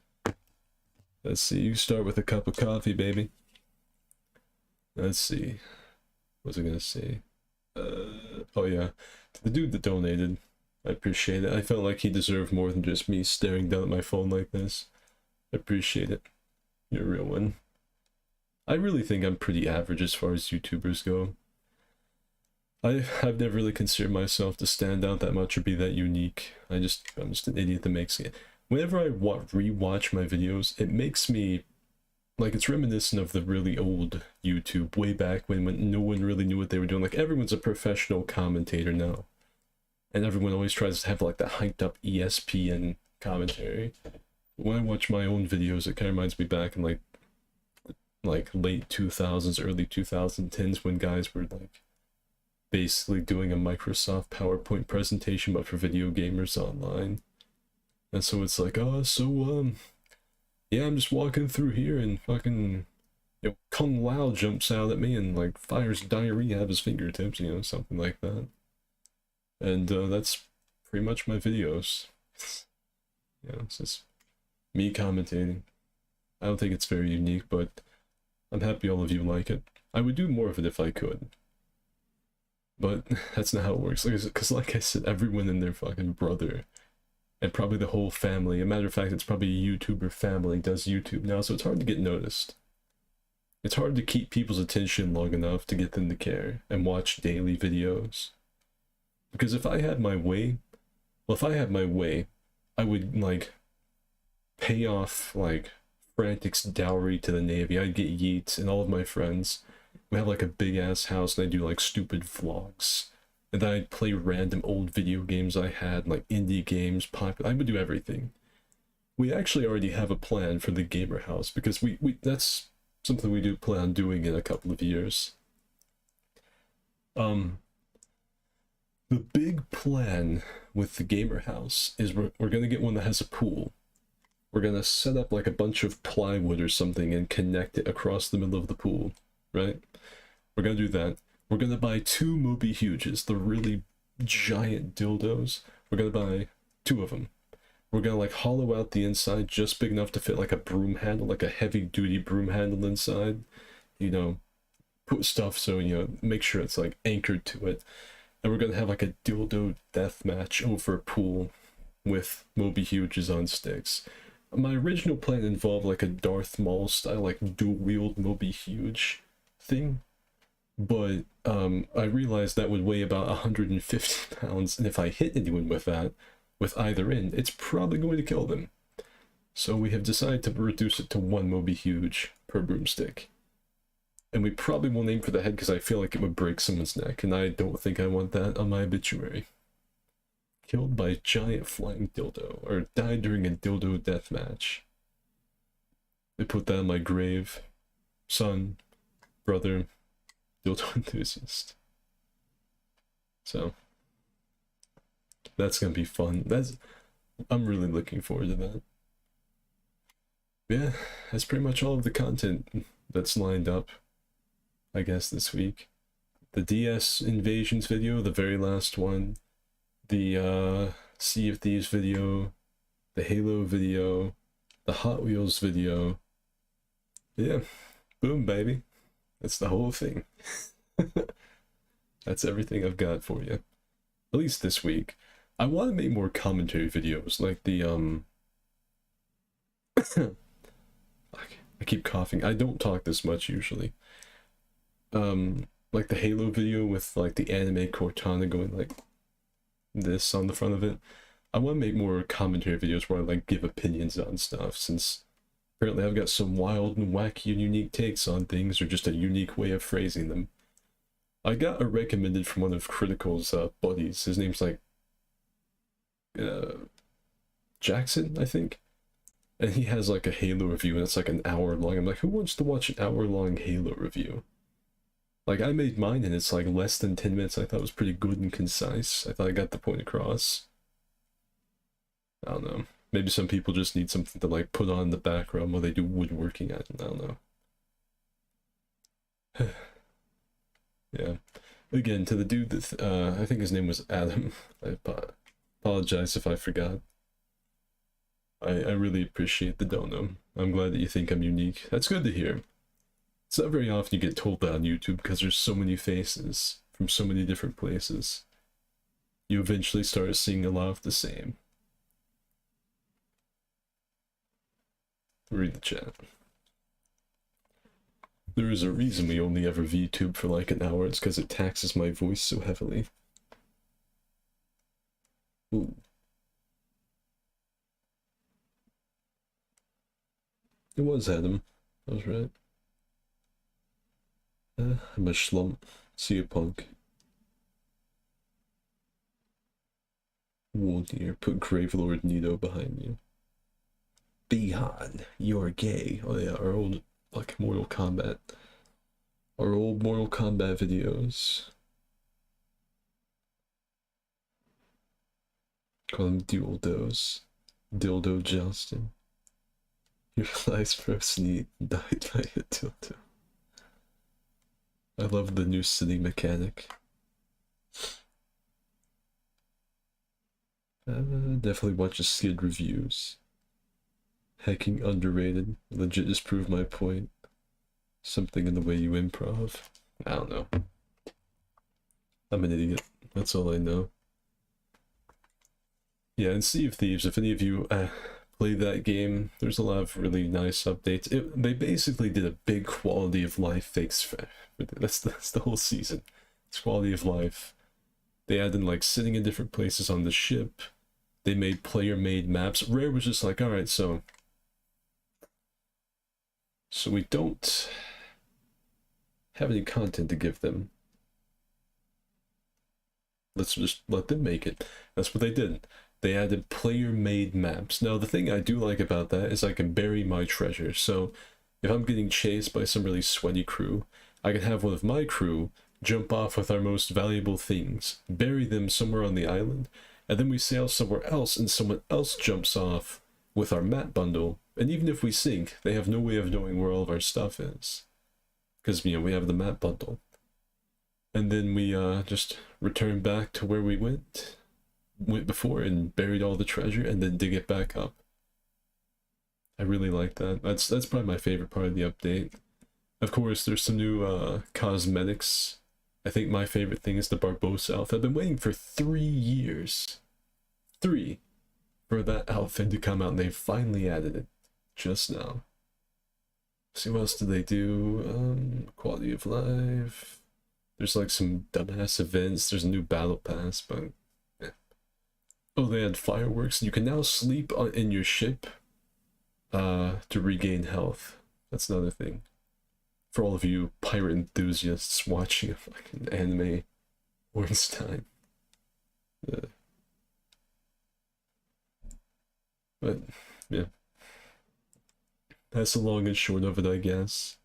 Let's see, you start with a cup of coffee, baby. Let's see. What was I gonna say? Oh yeah, to the dude that donated, I appreciate it. I felt like he deserved more than just me staring down at my phone like this. I appreciate it. You're a real one. I really think I'm pretty average as far as YouTubers go. I've never really considered myself to stand out that much or be that unique. I'm just an idiot that makes it. Whenever I rewatch my videos, it makes me like, it's reminiscent of the really old YouTube way back when no one really knew what they were doing. Like, everyone's a professional commentator now, and everyone always tries to have like that hyped up ESPN commentary. When I watch my own videos, it kind of reminds me back in like late 2000s, early 2010s, when guys were like basically doing a Microsoft PowerPoint presentation but for video gamers online. And so it's like, yeah, I'm just walking through here and fucking, you know, Kung Lao jumps out at me and like fires diarrhea out of his fingertips, you know, something like that. And that's pretty much my videos. Yeah, it's just me commentating. I don't think it's very unique, but I'm happy all of you like it. I would do more of it if I could. But that's not how it works. Because like I said, everyone and their fucking brother and probably the whole family. As a matter of fact, it's probably a YouTuber family does YouTube now, so it's hard to get noticed. It's hard to keep people's attention long enough to get them to care and watch daily videos. Because if I had my way, well, if I had my way, I would, like, pay off, like, Frantic's dowry to the Navy. I'd get Yeats and all of my friends. We have, like, a big-ass house, and I'd do, like, stupid vlogs. And then I'd play random old video games I had, like, indie games, popular. I would do everything. We actually already have a plan for the gamer house, because we that's something we do plan on doing in a couple of years. The big plan with the gamer house is we're gonna get one that has a pool. We're gonna set up like a bunch of plywood or something and connect it across the middle of the pool, right? We're gonna do that. We're gonna buy 2 Moby Huges, the really giant dildos. We're gonna buy 2 of them. We're gonna like hollow out the inside just big enough to fit like a broom handle, like a heavy duty broom handle inside. You know, put stuff so, you know, make sure it's like anchored to it. And we're gonna have like a dildo death match over a pool with Moby Huges on sticks. My original plan involved like a Darth Maul style, like dual wield Moby Huge thing. But I realized that would weigh about 150 pounds, and if I hit anyone with that, with either end, it's probably going to kill them. So we have decided to reduce it to 1 Moby Huge per broomstick. And we probably won't aim for the head because I feel like it would break someone's neck, and I don't think I want that on my obituary. Killed by a giant flying dildo, or died during a dildo death match. They put that on my grave. Son, brother, dildo enthusiast. So that's gonna be fun. I'm really looking forward to that. Yeah, that's pretty much all of the content that's lined up, I guess, this week. The DS Invasions video, the very last one. The Sea of Thieves video. The Halo video. The Hot Wheels video. Yeah, boom, baby. That's the whole thing. That's everything I've got for you. At least this week. I want to make more commentary videos, like the, I keep coughing. I don't talk this much, usually. Like the Halo video with, like, the anime Cortana going, like, this on the front of it. I want to make more commentary videos where I, like, give opinions on stuff, since apparently I've got some wild and wacky and unique takes on things, or just a unique way of phrasing them. I got a recommended from one of Critical's buddies. His name's, like, Jackson, I think, and he has like a Halo review, and it's like an hour long. I'm like, who wants to watch an hour-long Halo review? Like, I made mine, and it's like less than 10 minutes. I thought it was pretty good and concise. I thought I got the point across. I don't know. Maybe some people just need something to like put on in the background while they do woodworking. I don't know. Yeah. Again, to the dude that I think his name was Adam. I apologize if I forgot. I really appreciate the dono. I'm glad that you think I'm unique. That's good to hear. It's not very often you get told that on YouTube because there's so many faces from so many different places. You eventually start seeing a lot of the same. Read the chat. There is a reason we only ever VTube for like an hour. It's because it taxes my voice so heavily. Ooh. It was Adam. I was right. I'm a schlump. See you, punk. Wool dear. Put Gravelord Nito behind you. Behan, you're gay. Oh yeah, our old, like, Mortal Kombat. Our old Mortal Kombat videos. Call them dildos. Dildo Justin. Your life's person died by a dildo. I love the new city mechanic. Definitely watch the Skid reviews. Hacking underrated. Legit just proved my point. Something in the way you improv. I don't know. I'm an idiot. That's all I know. Yeah, and Sea of Thieves, if any of you played that game, there's a lot of really nice updates. They basically did a big quality of life fix for that's the whole season. It's quality of life. They added like sitting in different places on the ship. They made player-made maps. Rare was just like, alright, so we don't have any content to give them. Let's just let them make it. That's what they did. They added player-made maps. Now, the thing I do like about that is I can bury my treasure. So, if I'm getting chased by some really sweaty crew, I can have one of my crew jump off with our most valuable things, bury them somewhere on the island, and then we sail somewhere else and someone else jumps off with our map bundle. And even if we sink, they have no way of knowing where all of our stuff is. Because, you know, we have the map bundle. And then we just return back to where we went before and buried all the treasure and then dig it back up. I really like that. That's probably my favorite part of the update. Of course, there's some new cosmetics. I think my favorite thing is the Barbossa outfit. I've been waiting for 3 years. 3 for that outfit to come out, and they finally added it just now. See, what else did they do? Quality of life. There's like some dumbass events. There's a new battle pass, but yeah. Oh, they had fireworks. You can now sleep in your ship to regain health. That's another thing. For all of you pirate enthusiasts watching a fucking anime Ornstein. But, yeah. That's the long and short of it, I guess.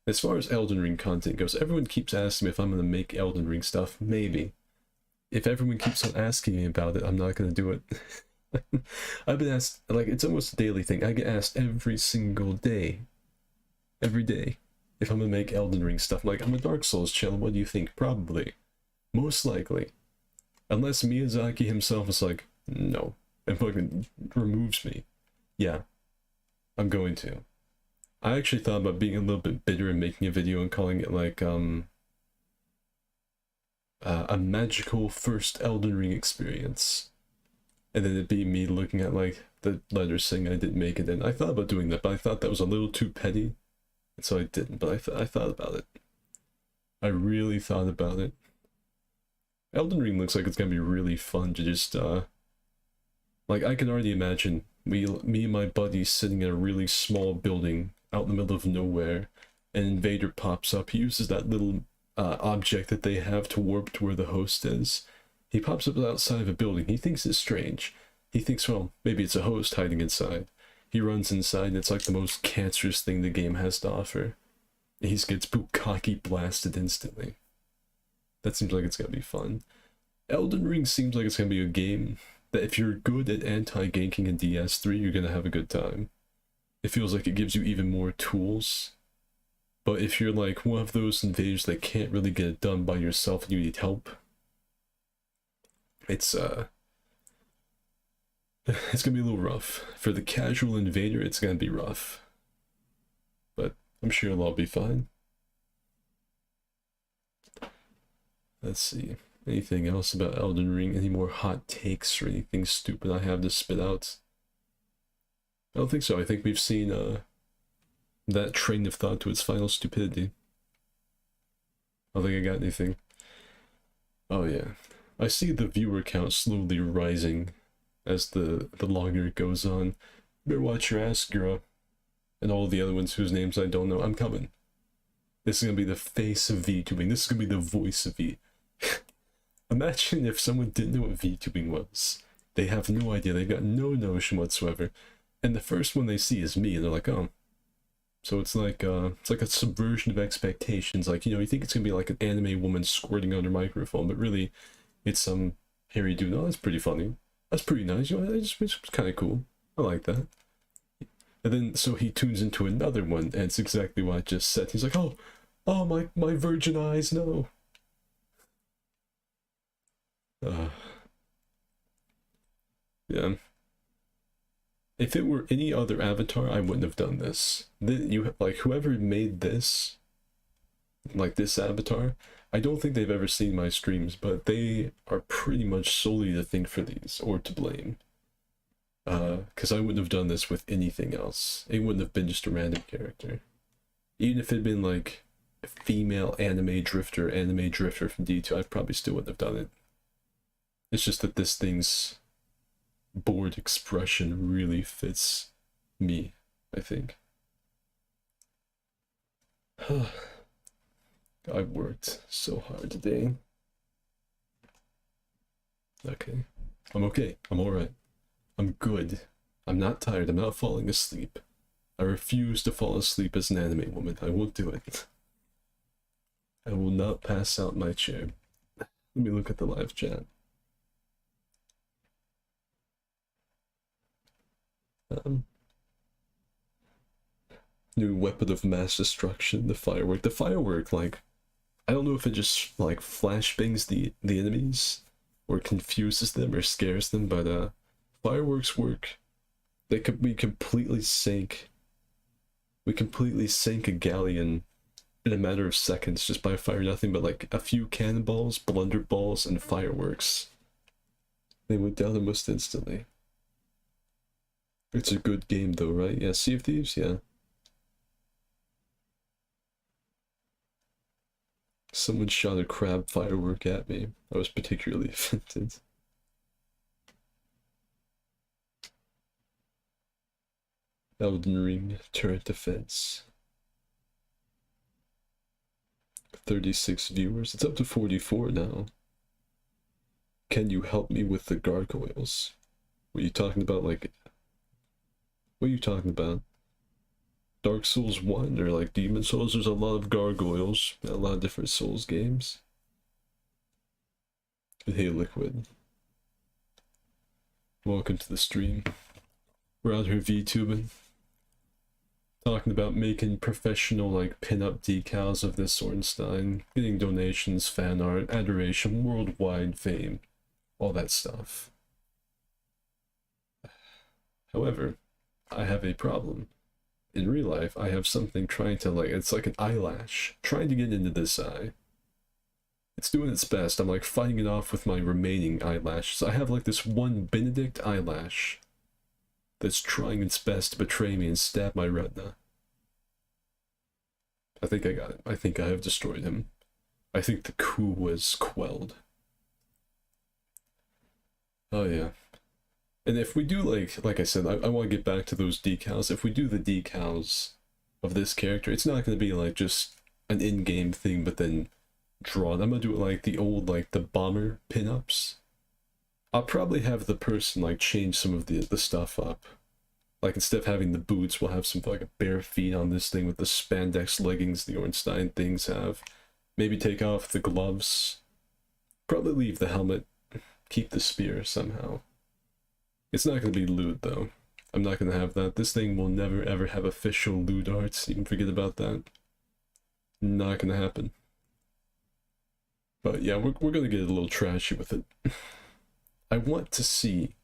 As far as Elden Ring content goes, everyone keeps asking me if I'm going to make Elden Ring stuff. Maybe. If everyone keeps on asking me about it, I'm not going to do it. I've been asked, like, it's almost a daily thing. I get asked every single day. Every day. If I'm going to make Elden Ring stuff. Like, I'm a Dark Souls channel, what do you think? Probably. Most likely. Unless Miyazaki himself is like, no. And fucking removes me. Yeah. I'm going to. I actually thought about being a little bit bitter and making a video and calling it like, a magical first Elden Ring experience. And then it'd be me looking at like the letters saying I didn't make it in. I thought about doing that, but I thought that was a little too petty. And so I didn't, but I thought about it. I really thought about it. Elden Ring looks like it's gonna be really fun to just, like, I can already imagine me and my buddies sitting in a really small building out in the middle of nowhere. An invader pops up. He uses that little object that they have to warp to where the host is. He pops up outside of a building. He thinks it's strange. He thinks, well, maybe it's a host hiding inside. He runs inside and it's like the most cancerous thing the game has to offer. And he gets bukkake blasted instantly. That seems like it's gonna be fun. Elden Ring seems like it's gonna be a game that if you're good at anti-ganking in DS3, you're gonna have a good time. It feels like it gives you even more tools. But if you're like one of those invaders that can't really get it done by yourself and you need help, it's gonna be a little rough. For the casual invader, it's gonna be rough. But I'm sure it'll all be fine. Let's see. Anything else about Elden Ring? Any more hot takes or anything stupid I have to spit out? I don't think so. I think we've seen that train of thought to its final stupidity. I don't think I got anything. Oh yeah. I see the viewer count slowly rising as the longer it goes on. Better watch your ass, girl. And all the other ones whose names I don't know. I'm coming. This is gonna be the face of VTubing. This is gonna be the voice of V. Imagine if someone didn't know what VTubing was. They have no idea. They got no notion whatsoever. And the first one they see is me, and they're like, oh. So it's like a subversion of expectations. Like, you know, you think it's gonna be like an anime woman squirting on her microphone, but really, it's some hairy dude. Oh, that's pretty funny. That's pretty nice. You know, it's kind of cool. I like that. And then, so he tunes into another one, and it's exactly what I just said. He's like, oh, my virgin eyes, no. Yeah. If it were any other avatar, I wouldn't have done this. Like, whoever made this, like this avatar, I don't think they've ever seen my streams, but they are pretty much solely to thank for these, or to blame. Because I wouldn't have done this with anything else. It wouldn't have been just a random character. Even if it had been like a female anime drifter from D2, I probably still wouldn't have done it. It's just that this thing's bored expression really fits me, I think. I worked so hard today. Okay. I'm okay. I'm alright. I'm good. I'm not tired. I'm not falling asleep. I refuse to fall asleep as an anime woman. I won't do it. I will not pass out in my chair. Let me look at the live chat. New weapon of mass destruction, the firework. The firework, like, I don't know if it just, like, flashbangs the enemies, or confuses them, or scares them, but, fireworks work. We completely sank a galleon in a matter of seconds just by firing nothing but like a few cannonballs, blunderballs, and fireworks. They went down almost instantly. It's a good game though, right? Yeah, Sea of Thieves, yeah. Someone shot a crab firework at me. I was particularly offended. Elden Ring, turret defense. 36 viewers. It's up to 44 now. Can you help me with the gargoyles? What are you talking about, like... What are you talking about? Dark Souls 1 or like Demon Souls? There's a lot of gargoyles. A lot of different Souls games. Hey Liquid. Welcome to the stream. We're out here VTubing. Talking about making professional like pin-up decals of this Ornstein, getting donations, fan art, adoration, worldwide fame, all that stuff. However, I have a problem. In real life, I have something trying to like, it's like an eyelash, trying to get into this eye. It's doing its best. I'm like fighting it off with my remaining eyelashes. I have like this one Benedict eyelash that's trying its best to betray me and stab my retina. I think I got it. I think I have destroyed him. I think the coup was quelled. Oh yeah. And if we do like I said, I want to get back to those decals. If we do the decals of this character, it's not going to be like just an in-game thing, but then drawn. I'm going to do it like the old, like the bomber pinups. I'll probably have the person like change some of the stuff up. Like instead of having the boots, we'll have some like bare feet on this thing with the spandex leggings the Ornstein things have. Maybe take off the gloves. Probably leave the helmet. Keep the spear somehow. It's not going to be lewd though. I'm not going to have that. This thing will never ever have official lewd arts. You can forget about that. Not going to happen. But yeah, we're going to get a little trashy with it. I want to see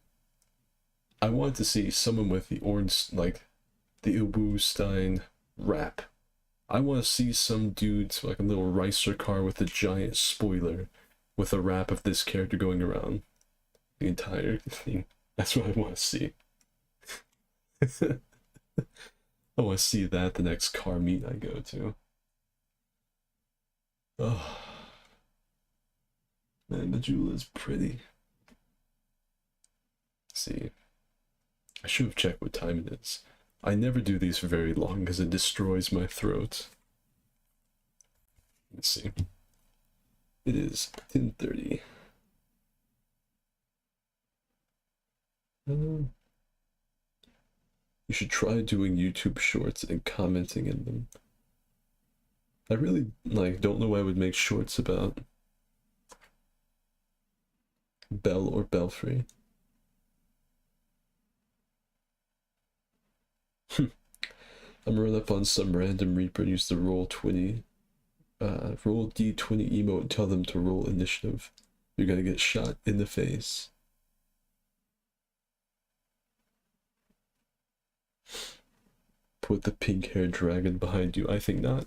someone with the orange, like the Ubu-Stein wrap. I want to see some dudes like a little ricer car with a giant spoiler with a wrap of this character going around the entire thing. That's what I want to see. I want to see that the next car meet I go to. Oh. Man, Majula is pretty. Let's see. I should have checked what time it is. I never do these for very long because it destroys my throat. Let's see. It is 10:30. You should try doing YouTube shorts and commenting in them. I really don't know what I would make shorts about. Bell or Belfry. I'm run up on some random Reaper and use the roll D20 emote and tell them to roll initiative. You're gonna get shot in the face. Put the pink-haired dragon behind you. I think not.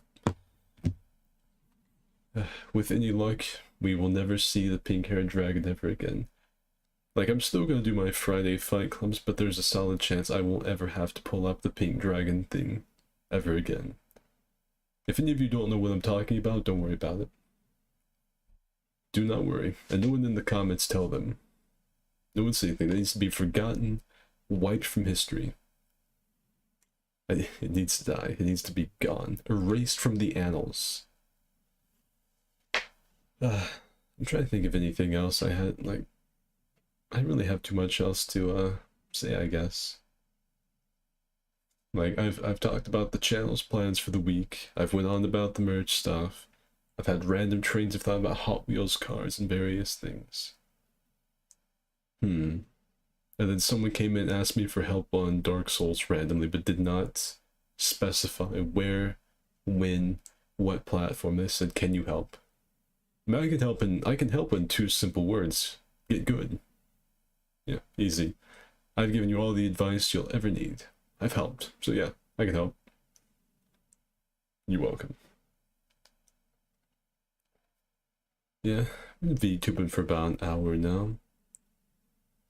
with any luck, we will never see the pink-haired dragon ever again. Like, I'm still gonna do my Friday fight clubs, but there's a solid chance I won't ever have to pull up the pink dragon thing ever again. If any of you don't know what I'm talking about, don't worry about it. Do not worry, and no one in the comments tell them. No one say anything. That needs to be forgotten, wiped from history. It needs to die. It needs to be gone. Erased from the annals. I'm trying to think of anything else I had, like... I didn't really have too much else to, say, I guess. Like, I've talked about the channel's plans for the week. I've went on about the merch stuff. I've had random trains of thought about Hot Wheels cars and various things. And then someone came in and asked me for help on Dark Souls randomly, but did not specify where, when, what platform. They said, can you help? I mean, I can help in 2 simple words. Get good. Yeah, easy. I've given you all the advice you'll ever need. I've helped. So yeah, I can help. You're welcome. Yeah, I've been VTubing for about an hour now.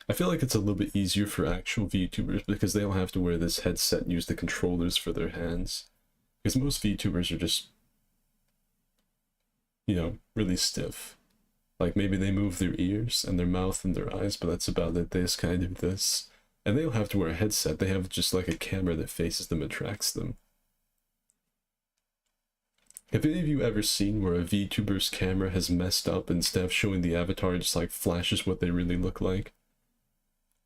I feel like it's a little bit easier for actual VTubers because they don't have to wear this headset and use the controllers for their hands. Because most VTubers are just, you know, really stiff. Like, maybe they move their ears and their mouth and their eyes, but that's about it. They just kind of do this. And they don't have to wear a headset. They have just like a camera that faces them and tracks them. Have any of you ever seen where a VTuber's camera has messed up and instead of showing the avatar, it just like flashes what they really look like?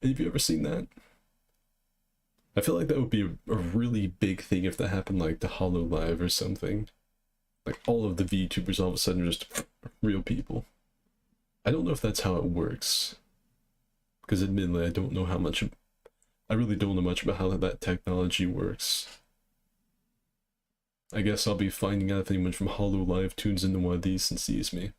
Have you ever seen that? I feel like that would be a really big thing if that happened like to HoloLive or something. Like all of the VTubers all of a sudden are just real people. I don't know if that's how it works. Because admittedly, I don't know how much... I really don't know much about how that technology works. I guess I'll be finding out if anyone from HoloLive tunes into one of these and sees me.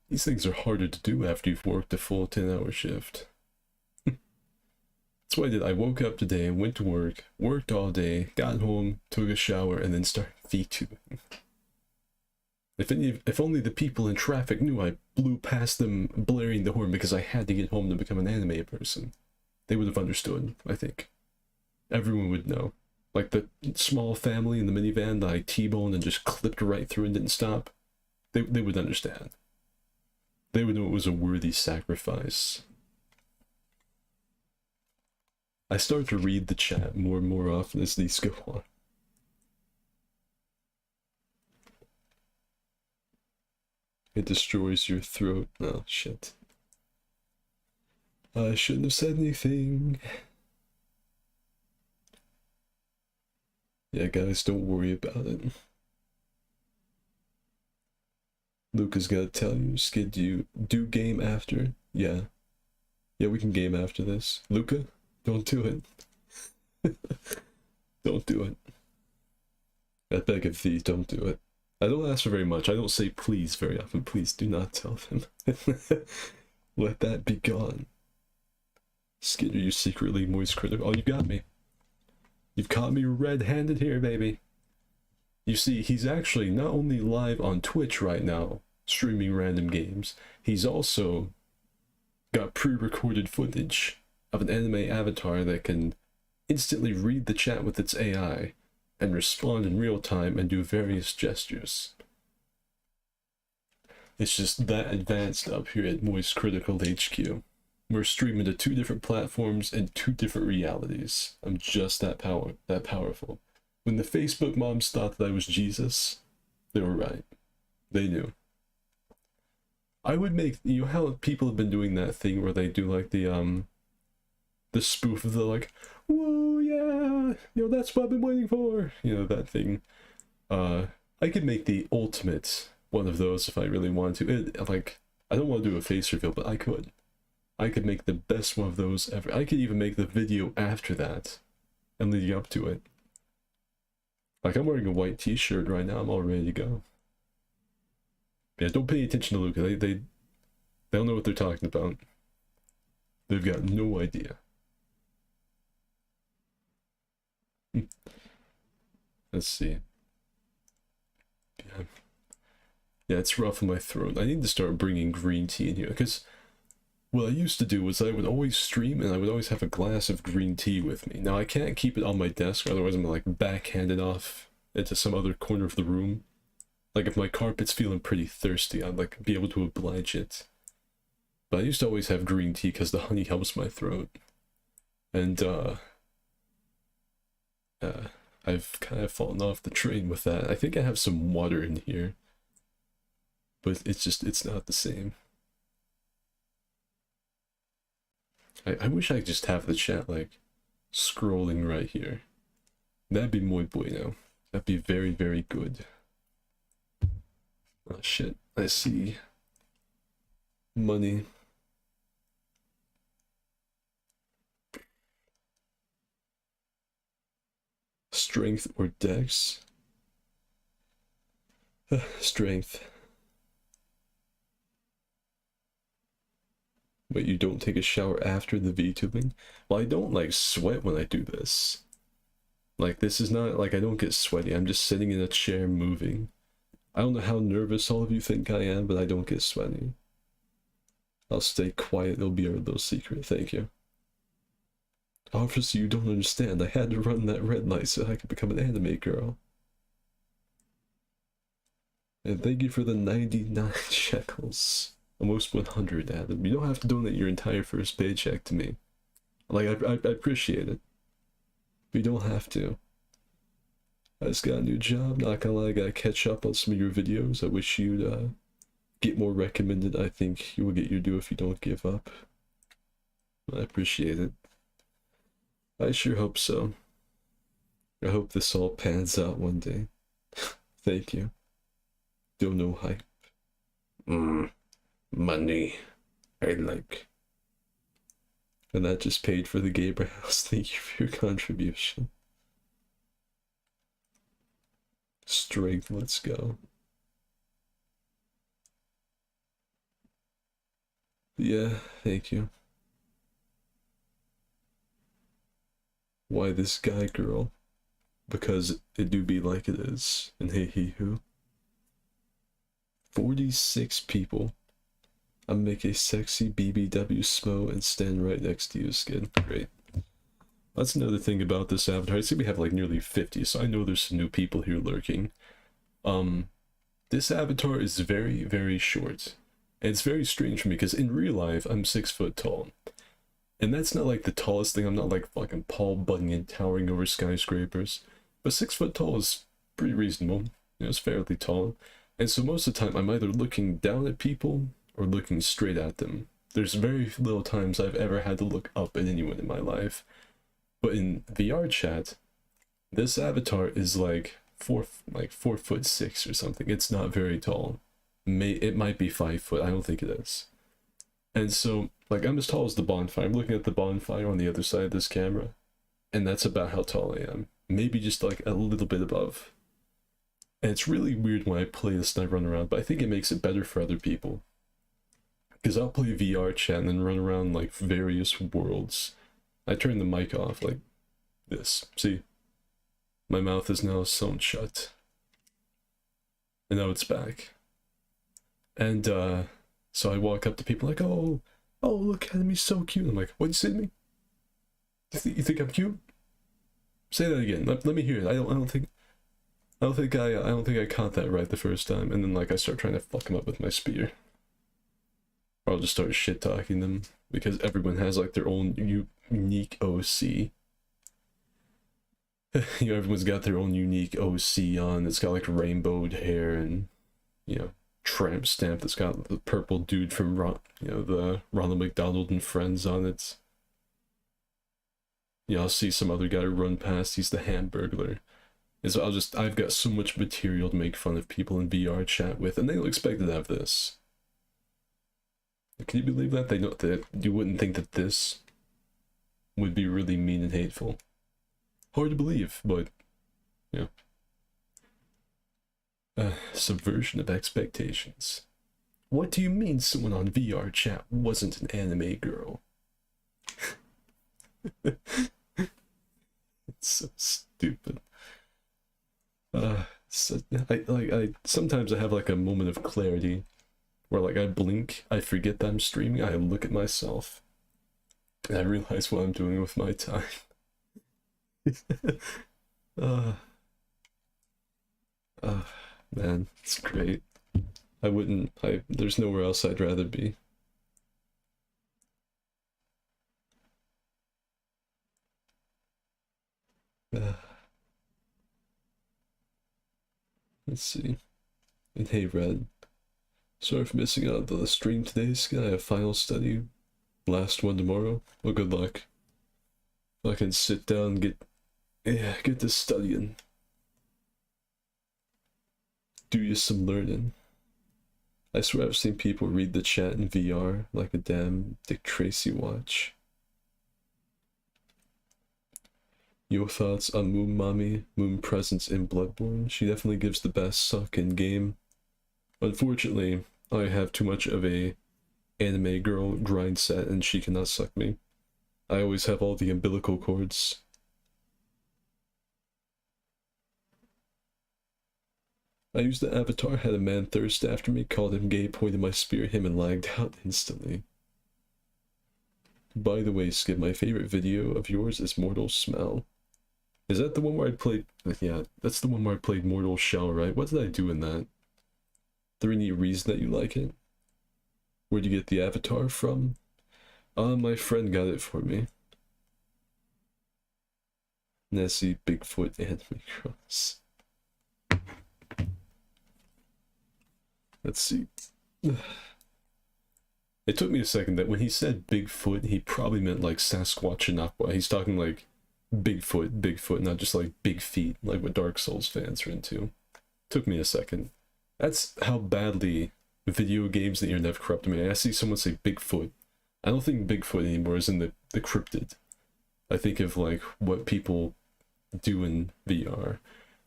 These things are harder to do after you've worked a full 10-hour shift. That's what I did. I woke up today, went to work, worked all day, got home, took a shower, and then started VTubing. If only the people in traffic knew I blew past them blaring the horn because I had to get home to become an anime person. They would have understood, I think. Everyone would know. Like the small family in the minivan that I T-boned and just clipped right through and didn't stop. They would understand. They would know it was a worthy sacrifice. I start to read the chat more and more often as these go on. It destroys your throat. Oh, shit. I shouldn't have said anything. Yeah, guys, don't worry about it. Luca's gotta tell you, Skid, do you do game after? Yeah. Yeah, we can game after this. Luca, don't do it. Don't do it. I beg of thee, don't do it. I don't ask for very much. I don't say please very often. Please do not tell them. Let that be gone. Skid, are you secretly moist critical? Oh, you got me. You've caught me red-handed here, baby. You see, he's actually not only live on Twitch right now, streaming random games, he's also got pre-recorded footage of an anime avatar that can instantly read the chat with its AI and respond in real time and do various gestures. It's just that advanced up here at Moist Critical HQ. We're streaming to 2 different platforms and 2 different realities. I'm just that powerful. When the Facebook moms thought that I was Jesus, they were right. They knew. I would make, you know how people have been doing that thing where they do like the spoof of the like, whoa, yeah, you know, that's what I've been waiting for. You know, that thing. I could make the ultimate one of those if I really wanted to. Like, I don't want to do a face reveal, but I could. I could make the best one of those ever. I could even make the video after that and leading up to it. Like, I'm wearing a white t-shirt right now. I'm all ready to go. Yeah, don't pay attention to Luca. They don't know what they're talking about. They've got no idea. Let's see. Yeah, it's rough in my throat. I need to start bringing green tea in here, because what I used to do was I would always stream and I would always have a glass of green tea with me. Now I can't keep it on my desk, otherwise I'm gonna like backhand it off into some other corner of the room. Like if my carpet's feeling pretty thirsty, I'd like be able to oblige it. But I used to always have green tea because the honey helps my throat. And I've kind of fallen off the train with that. I think I have some water in here, but it's not the same. I wish I could just have the chat like scrolling right here. That'd be muy bueno. That'd be very, very good. Oh shit, I see money. Strength or dex? Strength. But you don't take a shower after the VTubing? Well, I don't like sweat when I do this. Like, this is not like I don't get sweaty. I'm just sitting in a chair moving. I don't know how nervous all of you think I am, but I don't get sweaty. I'll stay quiet. It'll be our little secret. Thank you. Obviously, you don't understand. I had to run that red light so I could become an anime girl. And thank you for the 99 shekels. Almost 100, Adam. You don't have to donate your entire first paycheck to me. Like, I appreciate it. You don't have to. I just got a new job. Not gonna lie, I gotta catch up on some of your videos. I wish you'd get more recommended. I think you will get your due if you don't give up. I appreciate it. I sure hope so. I hope this all pans out one day. Thank you. Don't know hype. Money. I like. And that just paid for the Gabriel house. Thank you for your contribution. Strength, let's go. Yeah, thank you. Why this guy, girl? Because it do be like it is. And hey, he who. 46 people. I'll make a sexy BBW smo and stand right next to you, Skid. Great. That's another thing about this avatar. I see we have like nearly 50, so I know there's some new people here lurking. This avatar is very, very short. And it's very strange for me, because in real life, I'm 6 foot tall. And that's not like the tallest thing. I'm not like fucking Paul Bunyan towering over skyscrapers. But 6 foot tall is pretty reasonable. You know, it's fairly tall. And so most of the time, I'm either looking down at people or looking straight at them. There's very little times I've ever had to look up at anyone in my life. But in VR chat, this avatar is like 4'6" or something. It's not very tall. It might be 5 foot. I don't think it is. And so, like, I'm as tall as the bonfire. I'm looking at the bonfire on the other side of this camera, and that's about how tall I am. Maybe just like a little bit above. And it's really weird when I play this and I run around, but I think it makes it better for other people. Because I'll play VR chat and then run around like various worlds. I turn the mic off like this. See? My mouth is now sewn shut. And now it's back. And so I walk up to people like, oh, look at him, he's so cute. I'm like, what'd you say to me? You think I'm cute? Say that again. Let me hear it. I don't think I caught that right the first time. And then like I start trying to fuck him up with my spear. Or I'll just start shit talking them because everyone has like their own unique OC. You know, everyone's got their own unique OC on. It's got like rainbowed hair and, you know, tramp stamp that's got the purple dude from the Ronald McDonald and Friends on it. You know, I'll see some other guy run past. He's the Hamburglar. And so I've got so much material to make fun of people in VR chat with, and they don't expect to have this. Can you believe that? That you wouldn't think that this would be really mean and hateful. Hard to believe, but yeah. Subversion of expectations. What do you mean someone on VR chat wasn't an anime girl? It's so stupid. I sometimes I have like a moment of clarity where like I blink, I forget that I'm streaming, I look at myself, and I realize what I'm doing with my time. uh, Man, it's great. There's nowhere else I'd rather be. Let's see. And hey, Red. Sorry for missing out on the stream today. I have final study. Last one tomorrow. Well, good luck. I can sit down and get this studying. Do you some learning. I swear I've seen people read the chat in VR like a damn Dick Tracy watch. Your thoughts on Moon Mommy, Moon presence in Bloodborne? She definitely gives the best suck in game. Unfortunately, I have too much of a anime girl grind set and she cannot suck me. I always have all the umbilical cords. I used the avatar, had a man thirst after me, called him gay, pointed my spear at him, and lagged out instantly. By the way, Skid, my favorite video of yours is Mortal Smell. Is that the one where I played... Yeah, that's the one where I played Mortal Shell, right? What did I do in that? Is there any reason that you like it? Where'd you get the avatar from? My friend got it for me. Nessie, Bigfoot, Anime Cross. Let's see. It took me a second that when he said Bigfoot, he probably meant like Sasquatch and Aqua. He's talking like Bigfoot, not just like big feet, like what Dark Souls fans are into. Took me a second. That's how badly video games that you're never corrupted me. I see someone say Bigfoot. I don't think Bigfoot anymore is in the cryptid. I think of like what people do in VR.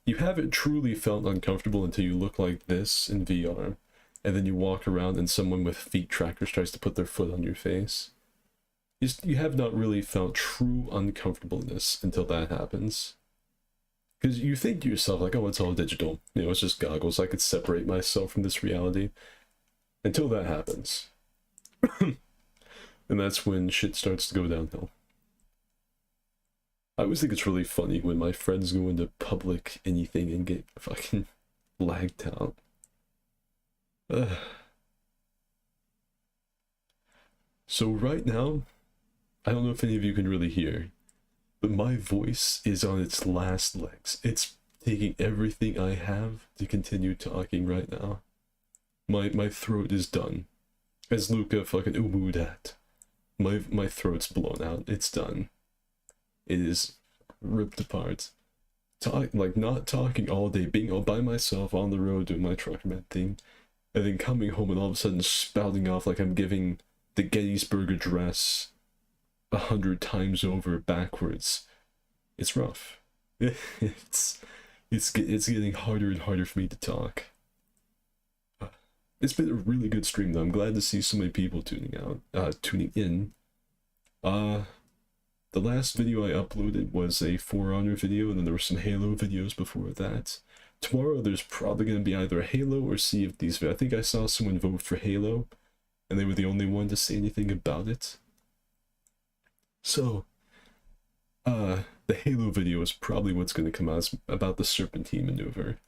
You haven't truly felt uncomfortable until you look like this in VR. And then you walk around and someone with feet trackers tries to put their foot on your face. You have not really felt true uncomfortableness until that happens. Because you think to yourself, like, oh, it's all digital. You know, it's just goggles. I could separate myself from this reality. Until that happens. And that's when shit starts to go downhill. I always think it's really funny when my friends go into public anything and get fucking lagged out. So right now, I don't know if any of you can really hear, but my voice is on its last legs. It's taking everything I have to continue talking right now. My throat is done. As Luca fucking umued at. My throat's blown out. It's done. It is ripped apart. Not talking all day, being all by myself on the road doing my truckman thing, and then coming home and all of a sudden spouting off like I'm giving the Gettysburg Address 100 times over backwards. It's rough. It's getting harder and harder for me to talk. It's been a really good stream though. I'm glad to see so many people tuning in. The last video I uploaded was a For Honor video, and then there were some Halo videos before that. Tomorrow there's probably going to be either a Halo or Sea of Thieves. I think I saw someone vote for Halo, and they were the only one to say anything about it. So, the Halo video is probably what's going to come out. It's about the Serpentine maneuver.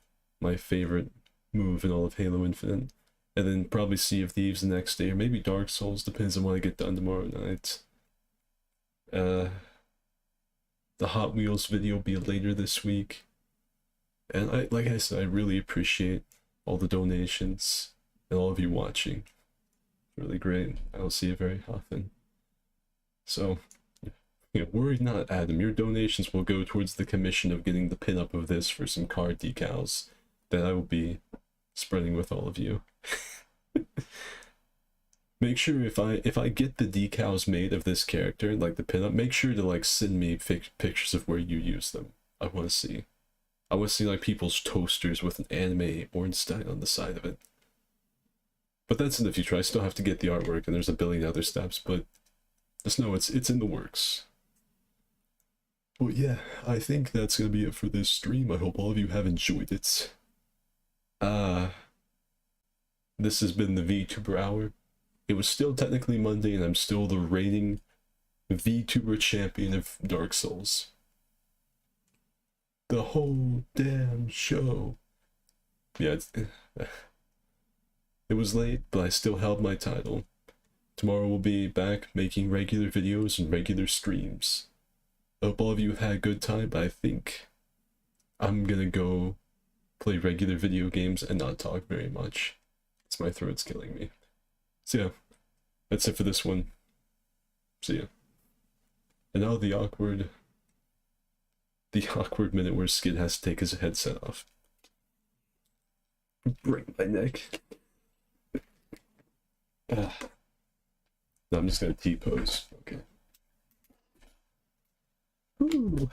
My favorite move in all of Halo Infinite. And then probably Sea of Thieves the next day, or maybe Dark Souls, depends on what I get done tomorrow night. The Hot Wheels video will be later this week. And like I said, I really appreciate all the donations and all of you watching. Really great. I don't see it very often. So, you know, worry not, Adam. Your donations will go towards the commission of getting the pinup of this for some card decals that I will be spreading with all of you. Make sure if I get the decals made of this character, like the pinup, make sure to like send me pictures of where you use them. I want to see. I want to see like people's toasters with an anime Ornstein on the side of it. But that's in the future. I still have to get the artwork, and there's a billion other steps, but just know it's in the works. Well, yeah, I think that's gonna be it for this stream. I hope all of you have enjoyed it. This has been the VTuber hour. It was still technically Monday, and I'm still the reigning VTuber champion of Dark Souls. The whole damn show. Yeah, it was late, but I still held my title. Tomorrow we'll be back making regular videos and regular streams. I hope all of you have had a good time, but I think I'm gonna go play regular video games and not talk very much. It's my throat's killing me. So yeah, that's it for this one. See ya. And now the awkward minute where Skid has to take his headset off. Break my neck. No, I'm just gonna T-pose. Okay. Ooh.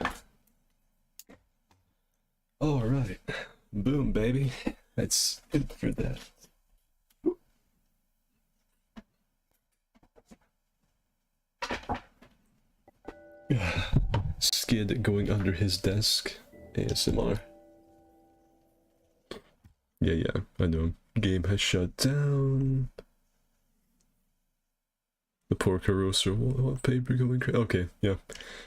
Alright. Boom, baby. That's it for that. Skid going under his desk. ASMR. Yeah, I know. Game has shut down. The poor Carousel wallpaper going crazy. Okay, yeah.